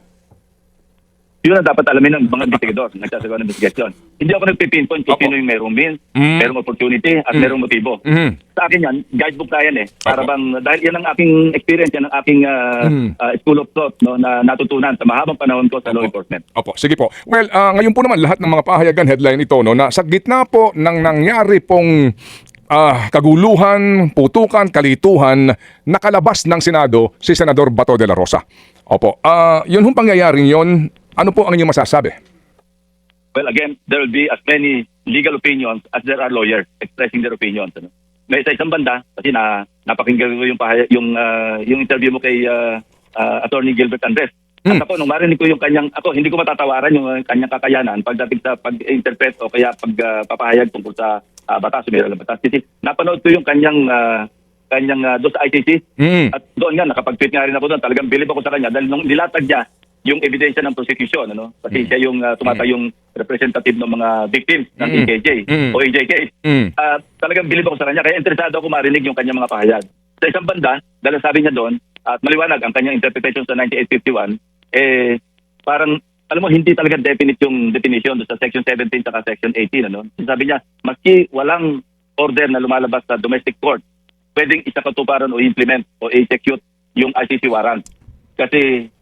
Yun ang dapat alamin ng mga investigador na nagsasagawa ng investigation. Hindi ako nagpipinpoint kung Opo. sino yung merong means, merong opportunity, at merong motibo. Sa akin yan, guidebook na yan eh. Para Opo. bang, dahil yan ang aking experience, yan ang aking school of thought na natutunan sa mahabang panahon ko sa law enforcement. Opo, sige po. Well, ngayon po naman lahat ng mga pahayagan headline ito na sa gitna po ng nangyari pong kaguluhan, putukan, kalituhan, nakalabas ng Senado si Senador Bato de la Rosa. Opo, yun hong pangyayaring yun, ano po ang inyong masasabi? Well, again, there will be as many legal opinions as there are lawyers expressing their opinions. May sa isang banda, kasi napakinggan ko yung interview mo kay Attorney Gilbert Andres. At ako, nung marinig ko yung kanyang, hindi ko matatawaran yung kanyang kakayanan pagdating sa pag-interpret o kaya pagpapahayag tungkol sa batas, sumiral na batas. Kasi napanood ko yung kanyang doon sa ICC. At doon nga, nakapag-tweet nga rin ako doon. Talagang bilib ako sa kanya dahil nung nilatag niya yung ebidensya ng prosecution, kasi siya yung tumatayong representative ng mga victims ng EKJ o EJK. Talagang bilib ako sa kanya, kaya interesado ako marinig yung kanyang mga pahayag. Sa isang banda, dahil sabi niya doon, at maliwanag ang kanyang interpretation sa 9851, parang, alam mo, hindi talaga definite yung definition doon sa Section 17 at Section 18. Sabi niya, maski walang order na lumalabas sa domestic court, pwedeng isakatuparan o implement o execute yung ICC warrant. Kasi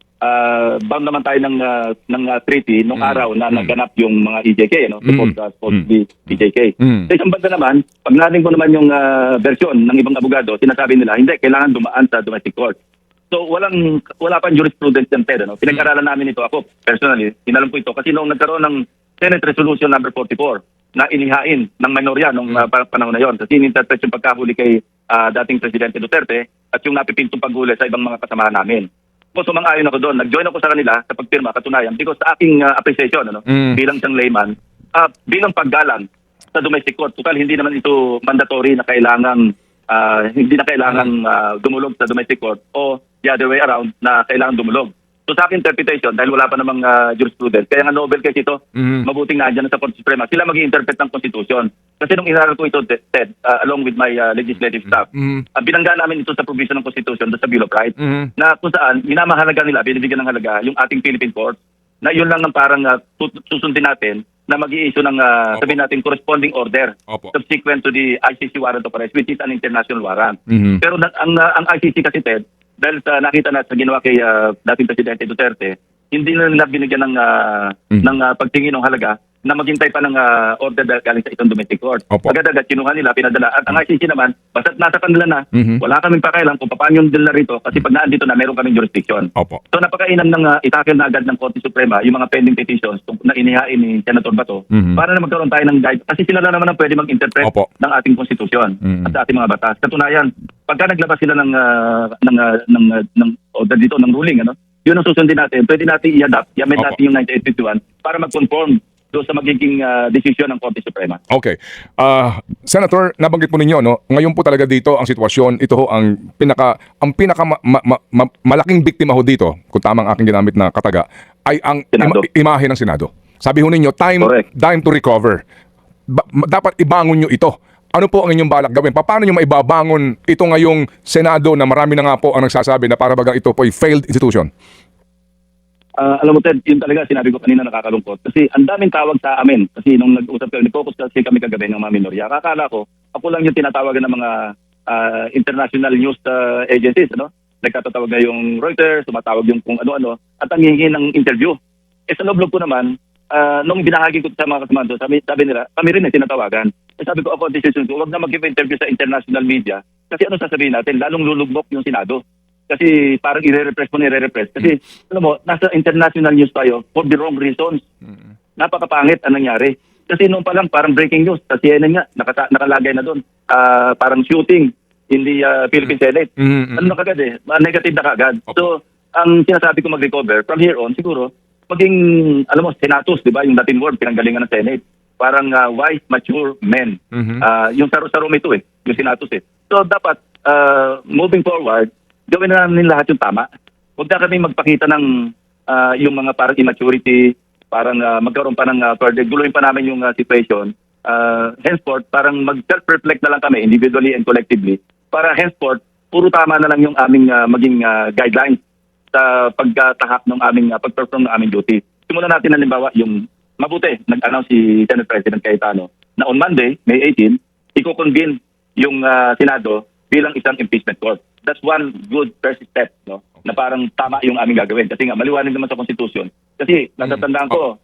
bound naman tayo ng treaty nung araw na naganap yung mga EJK, supposedly EJK. Sa isang banda naman, pag narinig mo naman yung version ng ibang abogado, sinasabi nila, hindi, kailangan dumaan sa domestic court. So wala pang jurisprudence yan, Ted. Pinag-aralan namin ito. Ako, personally, inalam ko ito kasi nung nagkaroon ng Senate Resolution number 44 na inihain ng minorya nung panahon na yon. Kasi in-interpret yung pagkahuli kay dating Presidente Duterte at yung napipintong paghuli sa ibang mga kasamahan namin. So sumang-ayon ako doon. Nag-join ako sa kanila sa pagpirma, katunayan, because sa aking appreciation, bilang isang layman, bilang paggalang sa domestic court, total hindi naman ito mandatory na kailangan dumulog sa domestic court o the other way around na kailangan dumulog. So sa akin interpretation, dahil wala pa namang jurisprudence, kaya nga Nobel case ito, mabuting nandiyan sa Korte Suprema, sila mag-i-interpret ng Constitution. Kasi nung inaral ko ito, Ted, along with my legislative staff, binangga namin ito sa provision ng Constitution, sa Bill of Rights, na kung saan, minamahalaga nila, binibigyan ng halaga, yung ating Philippine Court, na yun lang ng parang susundin natin na mag-i-issue ng, sabihin natin, corresponding order subsequent to the ICC warrant of arrest, which is an international warrant. Pero ang ICC kasi, Ted, dahil sa nakita na sa ginawa kay dating Presidente Duterte, hindi na nila binigyan ng pagtingin ng halaga na maghintay pa ng order galing sa isang domestic court. Agad-agad kinuha nila, pinadala. At ang ICC naman, basta nasa kanila na, wala kaming pakailan kung paano yung dila rito kasi pag naandito na, meron kaming jurisdiction. So napakainam ng itakil na agad ng Korte Suprema yung mga pending petitions na inihain ni Senator Bato para na magkaroon tayo ng guide. Kasi sila na naman ang pwede mag-interpret ng ating konstitusyon at sa ating mga batas. Katunayan, pagka naglabas sila ng order dito, ng ruling, yun ang susundin natin. Pwede natin i-adapt, i-amend natin yung 9851 para mag-conform doon sa magiging desisyon ng Korte Suprema. Okay. Senator, nabanggit po ninyo, no? Ngayon po talaga dito ang sitwasyon, ito ho ang malaking biktima ho dito, kung tamang aking ginamit na kataga, ay ang Senado. imahe ng Senado. Sabi ho ninyo, Correct. time to recover. Dapat ibangon nyo ito. Ano po ang inyong balak gawin? Paano nyo maibabangon ito ngayong Senado na marami na nga po ang nagsasabi na para bagang ito po ay failed institution? Alam mo Ted, yun talaga sinabi ko kanina nakakalungkot. Kasi ang daming tawag sa amin. Kasi nung nag-usap kami, focus kasi kami kagabi ng mga minorya. Kakala ko, ako lang yung tinatawagan ng mga international news agencies. Ano? Nagkatatawag na yung Reuters, tumatawag yung kung ano-ano, at ang hihingi ng interview. Sa loob ko naman, nung binahagi ko sa mga kasama doon, sabi nila, kami rin tinatawagan. Sabi ko, ako, decision ko, huwag na mag-give interview sa international media. Kasi ano sasabihin natin, lalong lulugmok yung Senado. Kasi parang i-repress mo, Kasi, alam mo, nasa international news tayo for the wrong reasons. Napakapangit ang nangyari. Kasi noon pa lang, parang breaking news. Sa CNN nga, nakalagay na doon. Parang shooting in the Philippine Senate. Ano na kagad eh? Negative na kagad. So, ang sinasabi ko mag-recover, from here on, siguro, maging, alam mo, senatus, di ba? Yung Latin word, pinanggalingan ng Senate. Parang wise, mature men. Yung saro-saro ito eh. Yung senatus eh. So, dapat, moving forward, gawin na namin lahat yung tama. Huwag na kami magpakita ng yung mga parang immaturity, parang magkaroon pa ng further, guluhin pa namin yung situation. Henceforth, parang mag-self-reflect na lang kami individually and collectively para henceforth, puro tama na lang yung aming maging guidelines sa pagtatahak ng aming pag-perform ng aming duty. Simulan natin halimbawa yung mabuti, nag-announce si Senate President Cayetano na on Monday, May 18, iko-convene yung Senado bilang isang impeachment court. That's one good first step, no? Na parang tama yung aming gagawin. Kasi nga, maliwanag naman sa Constitution. Kasi, natatandaan ko,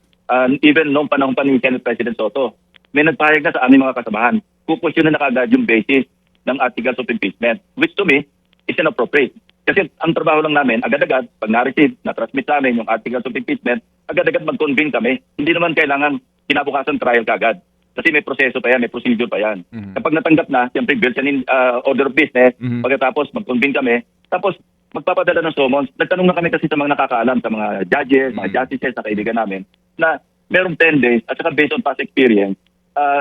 even noong panahon pa ni Senate President Soto, may nagpahayag na sa aming mga kasamahan. Kukwestiyonan na kagad yung basis ng articles of impeachment, which to me is inappropriate. Kasi ang trabaho lang namin, agad-agad, pag na-receive, na-transmit sa amin yung articles of impeachment, agad-agad mag-convene kami. Hindi naman kailangan kinabukasan trial kagad. Kasi may proseso pa yan, may procedure pa yan. Kapag natanggap na, siyempre, bills and order of business, pagkatapos mag-convene kami, tapos magpapadala ng summons. Nagtanong na kami kasi sa mga nakakaalam, sa mga judges, mga justices na kaibigan namin, na merong 10 days, at saka based on past experience,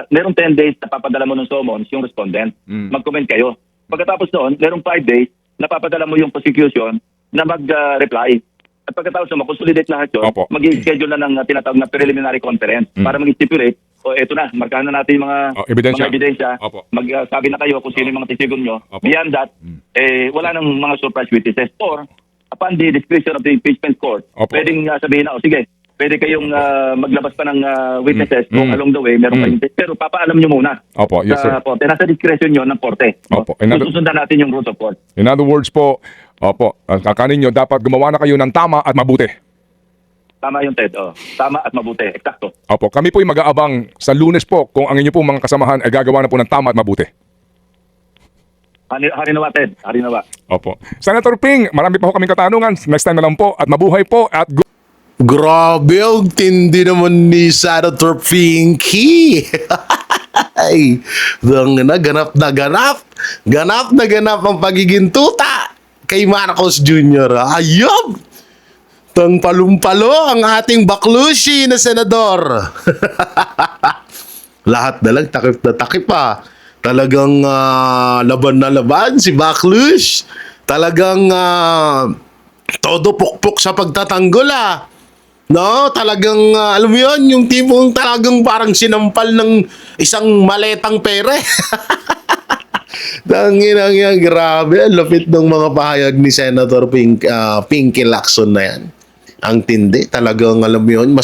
merong 10 days na papadala mo ng summons yung respondent. Mag-comment kayo. Pagkatapos noon, merong 5 days na papadala mo yung prosecution na mag-reply. At pagkatapos na makonsolidate lahat yun, Opo. mag-schedule na ng tinatawag na preliminary conference para mag-stipulate, o eto na, markahan na natin yung mga ebidensya. mga ebidensya. Opo. Magsabi na kayo kung sino yung mga testigon nyo. Opo. Beyond that, wala nang mga surprise witnesses. Or, upon the discretion of the impeachment court, Opo. pwedeng sabihin na, sige, pwede kayong maglabas pa ng witnesses kung along the way meron kayong pero papaalam nyo muna Opo, yes, sir. sa korte. Nasa discretion nyo ng korte. Opo. Susundan natin yung rules of court. In other words po, opo, ang kakanin nyo, dapat gumawa na kayo ng tama at mabuti. Tama yung Ted. Tama at mabuti. Eksakto. Opo, kami po ay mag-aabang sa Lunes po kung ang inyo po mga kasamahan ay gagawa na po ng tama at mabuti. Harinawa, Ted. Harinawa. Opo. Senator Ping, marami pa po kaming katanungan. Next time na lang po at mabuhay po at Grabe, ang tindi naman ni Senator Pinky. Ay, ganap na ganap. Ganap na ganap ang pagiging tuta kay Marcos Jr. Ayun! Tang palumpalo ang ating baklushi na senador. Lahat na lang takip na takip pa. Talagang laban na laban si Baklush. Talagang todo pukpok sa pagtatanggol No, talagang alam mo 'yon, yung tipong talagang parang sinampal ng isang maletang pere. Tanginang yan, grabe. Ang lapit ng mga pahayag ni Senator Pinky Lacson na yan. Ang tindi. Talagang alam mo yun,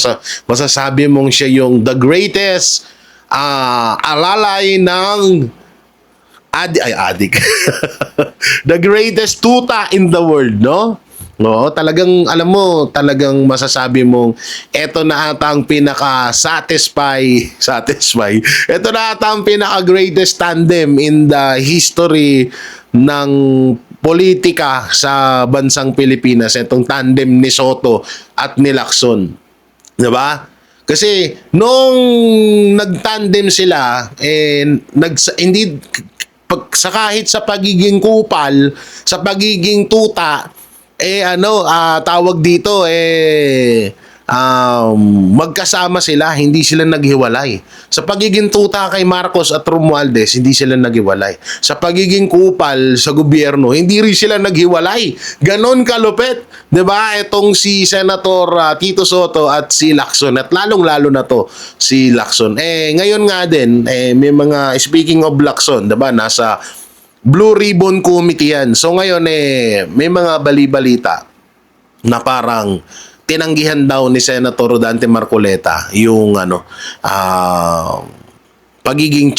masasabi mong siya yung the greatest alalay ng adik. The greatest tuta in the world, no? No, talagang alam mo, talagang masasabi mong eto na ata ang satisfy. Eto na ata ang pinaka-greatest tandem in the history ng politika sa bansang Pilipinas, etong tandem ni Soto at ni Lacson. 'Di ba? Kasi nung nagtandem sila hindi sa kahit sa pagiging kupal, sa pagiging tuta, tawag dito, magkasama sila, hindi sila naghiwalay. Sa pagiging tuta kay Marcos at Romualdez, hindi sila naghiwalay. Sa pagiging kupal sa gobyerno, hindi rin sila naghiwalay. Ganon kalupit, 'di ba? Etong si Senator Tito Soto at si Lacson, at lalong-lalo na to si Lacson. Ngayon nga din, may mga, speaking of Lacson, 'di ba? Nasa Blue Ribbon Committee yan. So ngayon may mga bali-balita na parang tinanggihan daw ni Senator Dante Marcoleta yung pagiging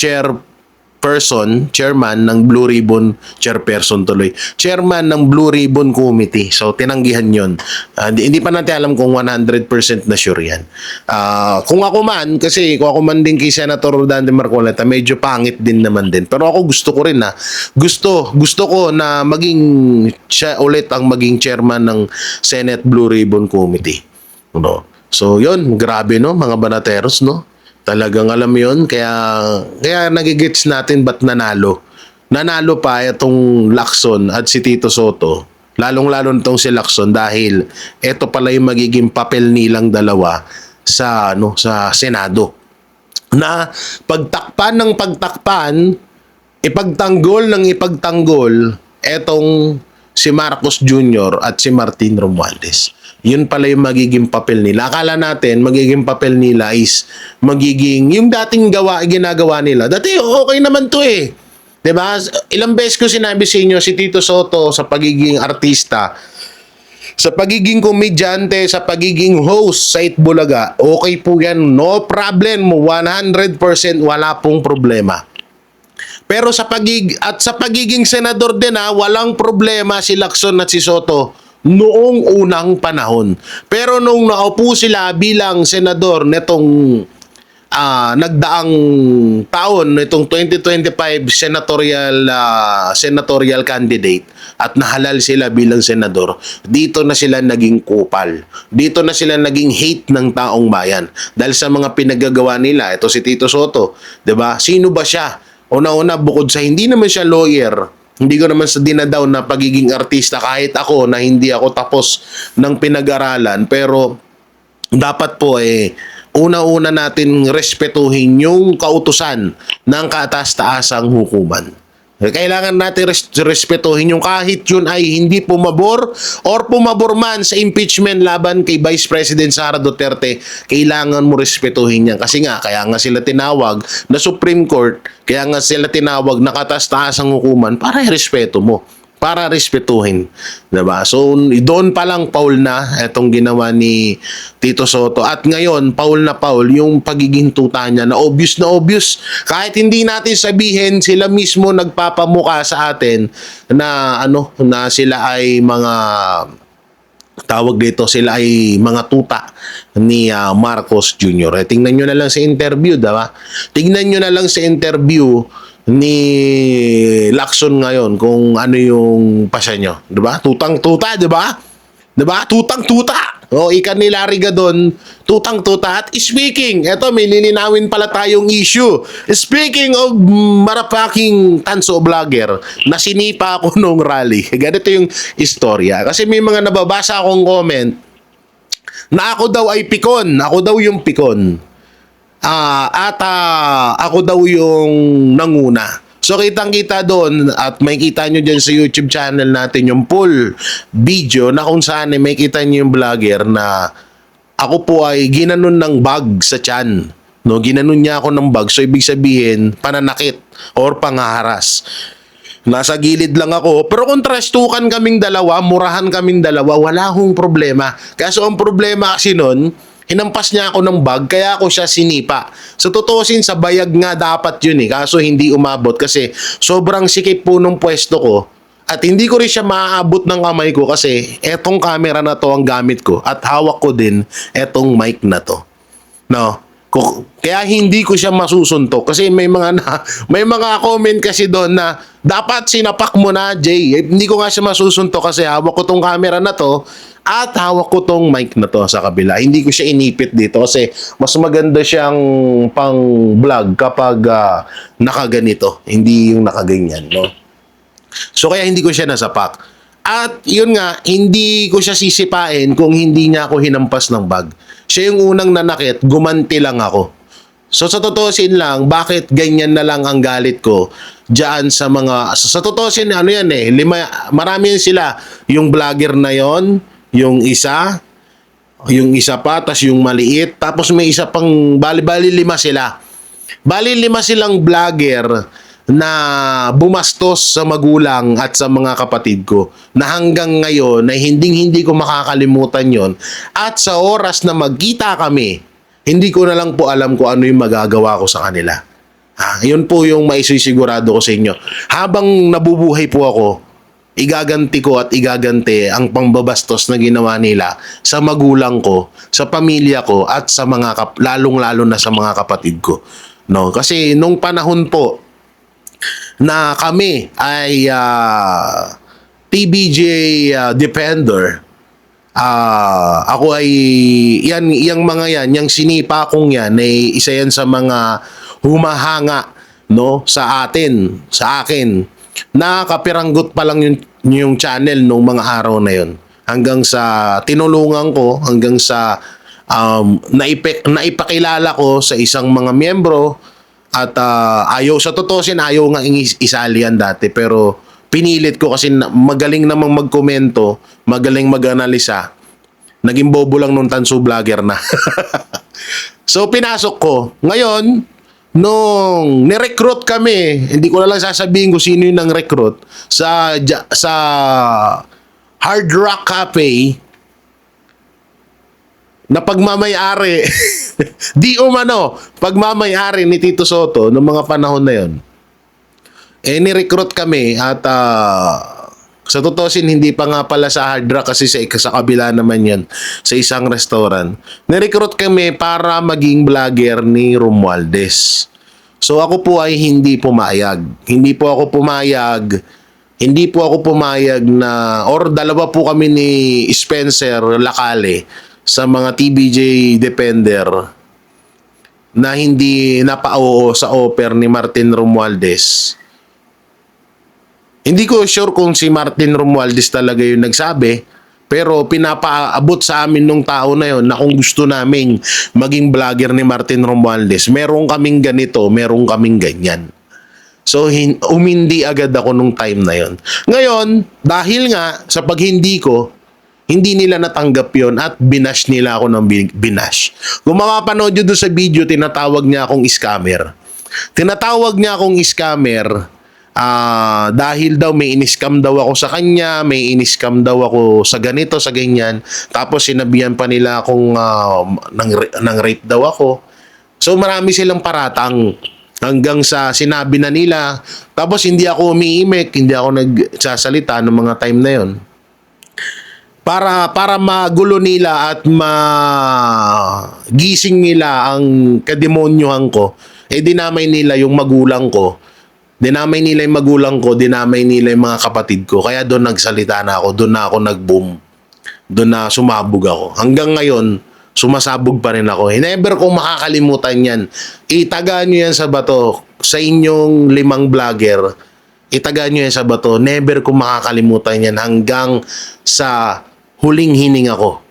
chairman ng Blue Ribbon, chairman ng Blue Ribbon Committee. So, tinanggihan yun. Hindi pa natin alam kung 100% na sure yan. Kung ako man din kay Senator Dante Marcoleta, medyo pangit din naman din. Pero ako gusto ko rin gusto ko na maging siya ulit ang maging chairman ng Senate Blue Ribbon Committee. No? So, yun, grabe no, mga banateros, no? Talagang alam yon, kaya nagigits natin ba't nanalo. Nanalo pa itong Lacson at si Tito Soto. Lalong-lalo nitong si Lacson dahil ito pala yung magiging papel nilang dalawa sa Senado. Na pagtakpan ng pagtakpan, ipagtanggol ng ipagtanggol etong si Marcos Jr. at si Martin Romualdez. Yun pala yung magiging papel nila. Akala natin, magiging papel nila is magiging, yung dating ginagawa nila. Dati, okay naman to eh. Diba? Ilang beses ko sinabi sa inyo, si Tito Soto sa pagiging artista, sa pagiging komedyante, sa pagiging host sa Itbulaga, okay po yan. No problem. 100% wala pong problema. Pero sa pagiging senador din walang problema si Lacson at si Soto noong unang panahon. Pero nung naupo sila bilang senador netong nagdaang taon, nitong 2025 senatorial candidate, at nahalal sila bilang senador, dito na sila naging kupal. Dito na sila naging hate ng taong bayan. Dahil sa mga pinagagawa nila, ito si Tito Soto, 'di ba? Sino ba siya? Una-una, bukod sa hindi naman siya lawyer, hindi ko naman sa dinadaw na pagiging artista, kahit ako na hindi ako tapos ng pinag-aralan, pero dapat po una-una natin respetuhin yung kautusan ng kataas-taasang hukuman. Kailangan natin respetuhin yung kahit yun ay hindi pumabor or pumabor man sa impeachment laban kay Vice President Sara Duterte, kailangan mo respetuhin yan. Kasi nga, kaya nga sila tinawag na Supreme Court, kaya nga sila tinawag na kataas-taasang hukuman para respeto mo, para respetuhin. Diba? So, doon pa lang Paul na itong ginawa ni Tito Soto. At ngayon, Paul na Paul, yung pagiging tuta niya na obvious. Kahit hindi natin sabihin, sila mismo nagpapamuka sa atin na na sila ay mga sila ay mga tuta ni Marcos Jr. Tingnan nyo na lang sa interview, diba? Tingnan nyo na lang sa interview ni Lacson ngayon kung ano yung pasya nyo. Diba? Tutang-tuta, diba? Diba? Tutang-tuta. O, ika ni Larry Gadon, tutang-tuta. At speaking, eto, may lilinawin pala tayong issue. Speaking of marapaking tanso vlogger, na sinipa ako nung rally. Ganito yung istorya. Kasi may mga nababasa akong comment na ako daw ay pikon. Ako daw yung pikon. Ako daw yung nanguna. So kitang-kita doon at may kita nyo dyan sa YouTube channel natin yung full video na kung saan may kita nyo yung vlogger na ako po ay ginanon ng bag sa tiyan. No, ginanon niya ako ng bag. So ibig sabihin pananakit or panghaharas. Nasa gilid lang ako. Pero kung trastukan kaming dalawa, murahan kaming dalawa, wala akong problema. Kaso ang problema kasi nun, hinampas niya ako ng bag, kaya ako siya sinipa. So, tutusin sa bayag nga dapat yun kaso hindi umabot kasi sobrang sikip po nung pwesto ko at hindi ko rin siya maaabot ng kamay ko kasi etong camera na to ang gamit ko at hawak ko din etong mic na to. No? Kaya hindi ko siya masusuntok kasi may mga comment kasi doon na dapat sinapak mo na, Jay. Hindi ko nga siya masusuntok kasi hawak ko tong camera na to at hawak ko tong mic na to sa kabila. Hindi ko siya inipit dito kasi mas maganda siyang pang vlog kapag nakaganito, hindi yung nakaganyan, no? So kaya hindi ko siya nasapak. At yun nga, hindi ko siya sisipain kung hindi niya ako hinampas ng bag. Siya yung unang nanakit, gumanti lang ako. So sa totoosin lang, bakit ganyan na lang ang galit ko diyan sa mga sa totoosin ano yan eh, marami yan sila. Yung vlogger na yon, yung isa pa, tas yung maliit, tapos may isa pang bali-bali 5 sila. Bali 5 silang vlogger na bumastos sa magulang at sa mga kapatid ko na hanggang ngayon na hindi ko makakalimutan yon. At sa oras na magkita kami, hindi ko na lang po alam kung ano yung magagawa ko sa kanila. Yun po yung maisisigurado ko sa inyo. Habang nabubuhay po ako, igaganti ko at igaganti ang pambabastos na ginawa nila sa magulang ko, sa pamilya ko, at sa mga lalong-lalo na sa mga kapatid ko. No? Kasi nung panahon po na kami ay TBJ Defender, ako ay yang mga yan, yung sinipa kong yan ay isa yan sa mga humahanga no sa akin. Nakapiranggot pa lang yung channel nung mga araw na yon. Hanggang sa tinulungan ko, hanggang sa naipakilala ko sa isang mga miyembro at sa totoosin ayaw nga isali yan dati pero pinilit ko kasi magaling namang magkomento, magaling mag-analisa. Naging bobo lang nung tanso vlogger na. So pinasok ko. Ngayon, nung ni-recruit kami, hindi ko na lang sasabihin kung sino yung nang-recruit sa Hard Rock Cafe na pagmamay-ari di umano pagmamay-ari ni Tito Soto noong mga panahon na yon. Ni-recruit kami at sa totoosin hindi pa nga pala sa Hard Rock kasi sa kabila naman yan sa isang restaurant. Ni-recruit kami para maging vlogger ni Romualdez. So ako po ay hindi pumayag. Hindi po ako pumayag na or dalawa po kami ni Spencer Lacale sa mga TBJ Defender na hindi napao sa offer ni Martin Romualdez. Hindi ko sure kung si Martin Romualdez talaga yung nagsabi, pero pinapaabot sa amin nung tao na yon na kung gusto naming maging vlogger ni Martin Romualdez, meron kaming ganito, meron kaming ganyan. So, umindi agad ako nung time na yon. Ngayon, dahil nga sa paghindi ko, hindi nila natanggap yon at binash nila ako ng binash. Kung makapanood nyo doon sa video, tinatawag niya akong scammer. Dahil daw may in-scam daw ako sa kanya, may in-scam daw ako sa ganito, sa ganyan. Tapos sinabihan pa nila akong nang rape daw ako. So marami silang paratang hanggang sa sinabi na nila. Tapos hindi ako umiimik, hindi ako nagsasalita ng mga time na yon. Para magulo nila at magising nila ang kademonyohan ko, dinamay nila yung magulang ko. Dinamay nila yung magulang ko, dinamay nila yung mga kapatid ko. Kaya doon nagsalita na ako, doon na ako nag-boom. Doon na sumabog ako. Hanggang ngayon, sumasabog pa rin ako. Never kong makakalimutan yan. Itagaan nyo yan sa bato. Sa inyong 5 vlogger, itagaan nyo yan sa bato. Never kong makakalimutan yan hanggang sa huling hininga ko.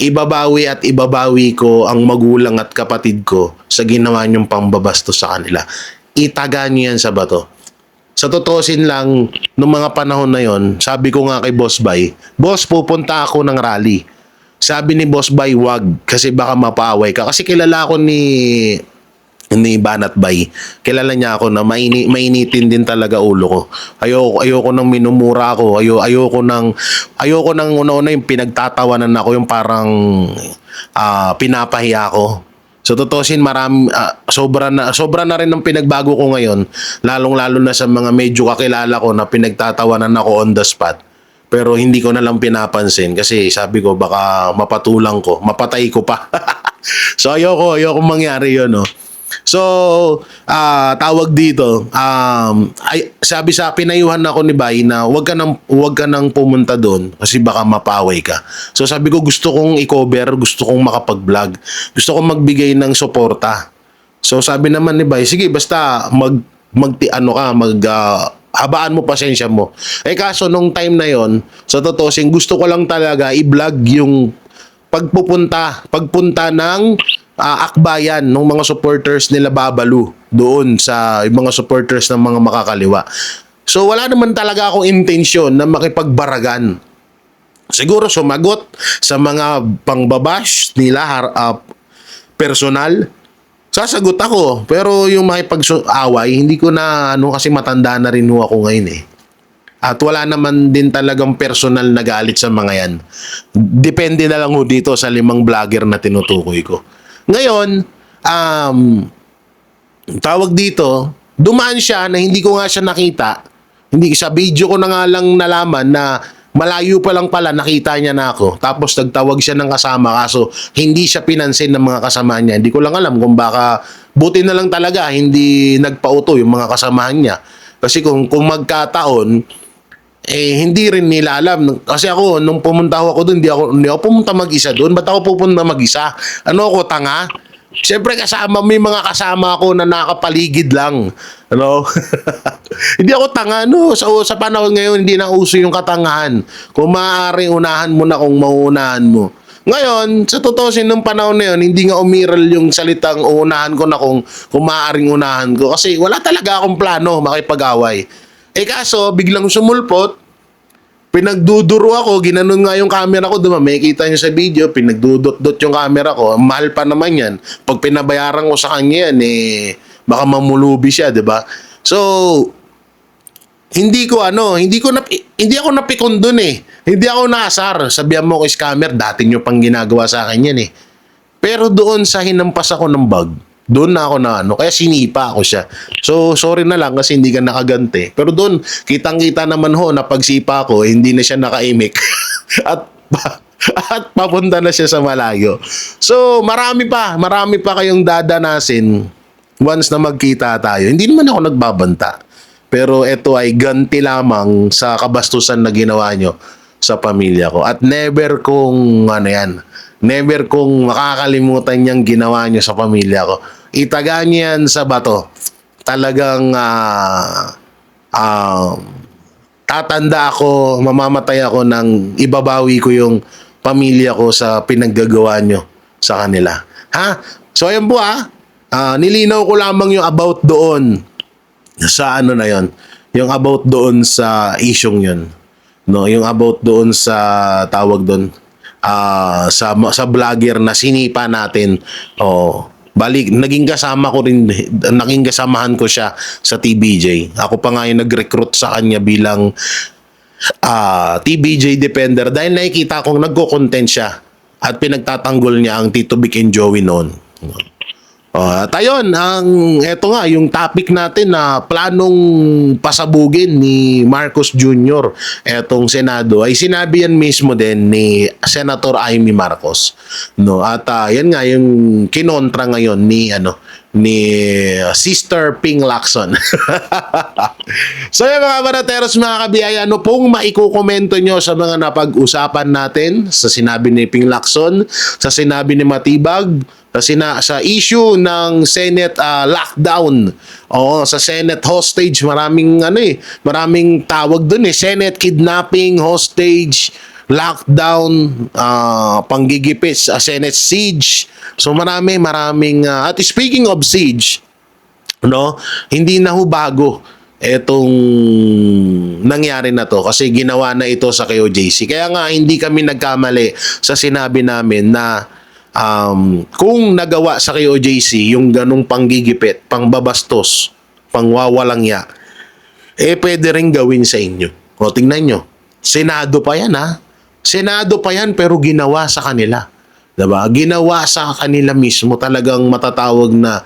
Ibabawi ko ang magulang at kapatid ko sa ginawa nyong pambabastos sa kanila. Itaga niyo yan sa bato. Sa totoosin lang, nung mga panahon na yon, sabi ko nga kay Boss Bay, Boss, pupunta ako ng rally. Sabi ni Boss Bay, wag, kasi baka mapaaway ka. Kasi kilala ako ni Banat Bay. Kilala niya ako na mainitin din talaga ulo ko. Ayoko nang minumura ako. Ayoko nang una-una yung pinagtatawanan ako, yung parang pinapahiya ako. So totoosin sobra na rin ng pinagbago ko ngayon, lalong-lalo na sa mga medyo kakilala ko na pinagtatawanan ako on the spot. Pero hindi ko na lang pinapansin kasi sabi ko baka mapatulang ko, mapatay ko pa. So ayoko mangyari 'yon, no. So tawag dito, sabi sa pinayuhan ako ni Bay na wag ka nang pumunta doon kasi baka mapaway ka. So sabi ko gusto kong i-cover, gusto kong makapag-vlog, gusto kong magbigay ng suporta. So sabi naman ni Bay, sige basta habaan mo pasensya mo. Kaso nung time na yon, sa totoo gusto ko lang talaga i-vlog yung pagpunta ng akbayan ng mga supporters nila Babalu doon sa mga supporters ng mga makakaliwa. So wala naman talaga akong intensyon na makipagbaragan. Siguro sumagot sa mga pangbabash nila personal, sasagot ako. Pero yung makipag-away, hindi ko na kasi matanda na rin ho ako ngayon eh. At wala naman din talagang personal na galit sa mga yan. Depende na lang ho dito sa 5 vlogger na tinutukoy ko. Ngayon, tawag dito, dumaan siya na hindi ko nga siya nakita. Hindi sa video ko na nga lang nalaman na malayo pa lang pala nakita niya na ako. Tapos nagtawag siya ng kasama kaso hindi siya pinansin ng mga kasama niya. Hindi ko lang alam kung baka buti na lang talaga hindi nagpauto yung mga kasamahan niya. Kasi kung magkataon, hindi rin nila alam. Kasi ako, nung pumunta ako doon, hindi ako pumunta mag-isa doon. Ba't ako pupunta mag-isa? Ano ako, tanga? Siyempre may mga kasama ako na nakapaligid lang. Ano? Hindi ako tanga, no? Sa panahon ngayon, hindi na uso yung katangahan. Kung maaaring unahan mo na kung mauunahan mo. Ngayon, sa totoo nung panahon na yun, hindi nga umiral yung salitang uunahan ko na kung maaaring unahan ko. Kasi wala talaga akong plano makipag-away. Kaso, biglang sumulpot, pinagduduro ako, ginanon nga yung camera ko, diba? May kita nyo sa video, pinagdudot-dot yung camera ko. Mahal pa naman yan. Pag pinabayaran ko sa kanya yan, baka mamulubi siya, diba? So, hindi ako napikon dun eh. Hindi ako naasar. Sabihan mo ko, scammer, dati nyo pang ginagawa sa akin yan eh. Pero doon sa hinampas ako ng bag, doon na ako kaya sinipa ako siya. So, sorry na lang kasi hindi ka nakaganti. Pero doon, kitang-kita naman ho na pagsipa ko, hindi na siya nakaimik. at papunta na siya sa malayo. So, marami pa kayong dadanasin once na magkita tayo. Hindi naman ako nagbabanta. Pero ito ay ganti lamang sa kabastusan na ginawa nyo sa pamilya ko. At never kong never kong makakalimutan niyang ginawa niyo sa pamilya ko. Itaga niyo yan sa bato. Talagang tatanda ako, mamamatay ako nang ibabawi ko yung pamilya ko sa pinaggagawa niyo sa kanila. Ha? So ayun po nilinaw ko lamang yung about doon sa na yon. Yung about doon sa isyong yun. No, yung about doon sa tawag doon sa vlogger na sinipa natin. Balik, naging kasamahan ko siya sa TBJ. Ako pa nga yung nag-recruit sa kanya bilang TBJ Defender dahil nakikita kong nagko-content siya at pinagtatanggol niya ang Tito Vic and Joey noon. At ayun, eto nga, yung topic natin na planong pasabugin ni Marcos Jr. etong Senado ay sinabi yan mismo din ni Senator Amy Marcos. No? At yan nga, yung kinontra ngayon ni Sister Ping Lacson. So yung mga barateros, mga kabiyaya, ano pong maikukomento nyo sa mga napag-usapan natin sa sinabi ni Ping Lacson, sa sinabi ni Matibag, sa issue ng Senate lockdown. Sa Senate hostage, maraming tawag dun Senate kidnapping, hostage, lockdown, panggigipit, Senate siege. So maraming at speaking of siege, hindi na ho bago etong nangyari na to kasi ginawa na ito sa KOJC. Kaya nga hindi kami nagkamali sa sinabi namin na kung nagawa sa KOJC yung ganong panggigipit, pangbabastos, pangwawalangya, pwede rin gawin sa inyo. Tingnan nyo, Senado pa yan Senado pa yan pero ginawa sa kanila. Diba? Ginawa sa kanila mismo, talagang matatawag na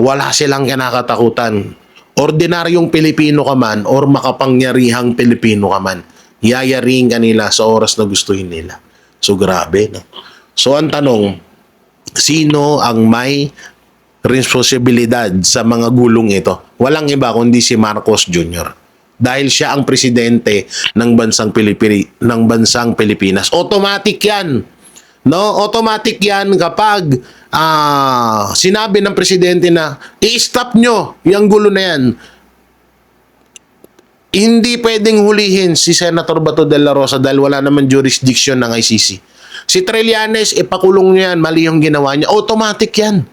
wala silang kinakatakutan. Ordinaryong Pilipino ka man or makapangyarihang Pilipino ka man, yayaring kanila sa oras na gustuhin nila. So grabe, no? So ang tanong, sino ang may responsibilidad sa mga gulong ito? Walang iba kundi si Marcos Jr. Dahil siya ang presidente ng bansang Pilipinas. Automatic 'yan. No, automatic 'yan kapag sinabi ng presidente na i-stop nyo yung gulo na 'yan. Hindi pwedeng hulihin si Senator Bato de la Rosa dahil wala naman jurisdiction ng ICC. Si Trillanes, ipakulong niya yan, mali yung ginawa niya. Automatic yan.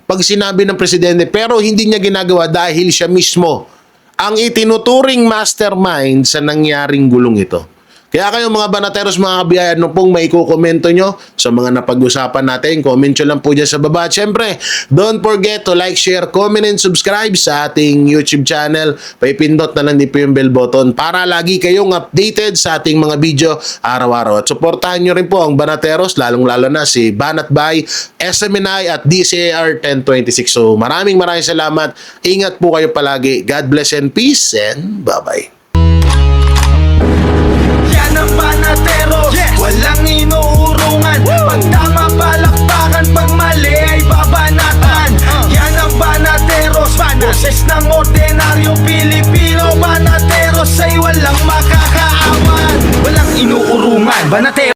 Pag sinabi ng presidente, pero hindi niya ginagawa dahil siya mismo ang itinuturing mastermind sa nangyaring gulong ito. Kaya kayo mga banateros, mga kabiyaya, ano pong may kukomento nyo sa mga napag-usapan natin, comment nyo lang po dyan sa baba. At syempre, don't forget to like, share, comment, and subscribe sa ating YouTube channel. Paipindot na lang din po yung bell button para lagi kayong updated sa ating mga video araw-araw. At supportahan nyo rin po ang banateros, lalong-lalo na si Banat by SMNI at DCAR 1026. So maraming salamat. Ingat po kayo palagi. God bless and peace and bye-bye. Ng banatero, walang inuurungan. Pag tama palakpakan, pag mali ay babanatan. Yan ang banateros, boses ng ordinaryo Pilipino. Banateros ay walang makakaawan, walang inuurungan. Banatero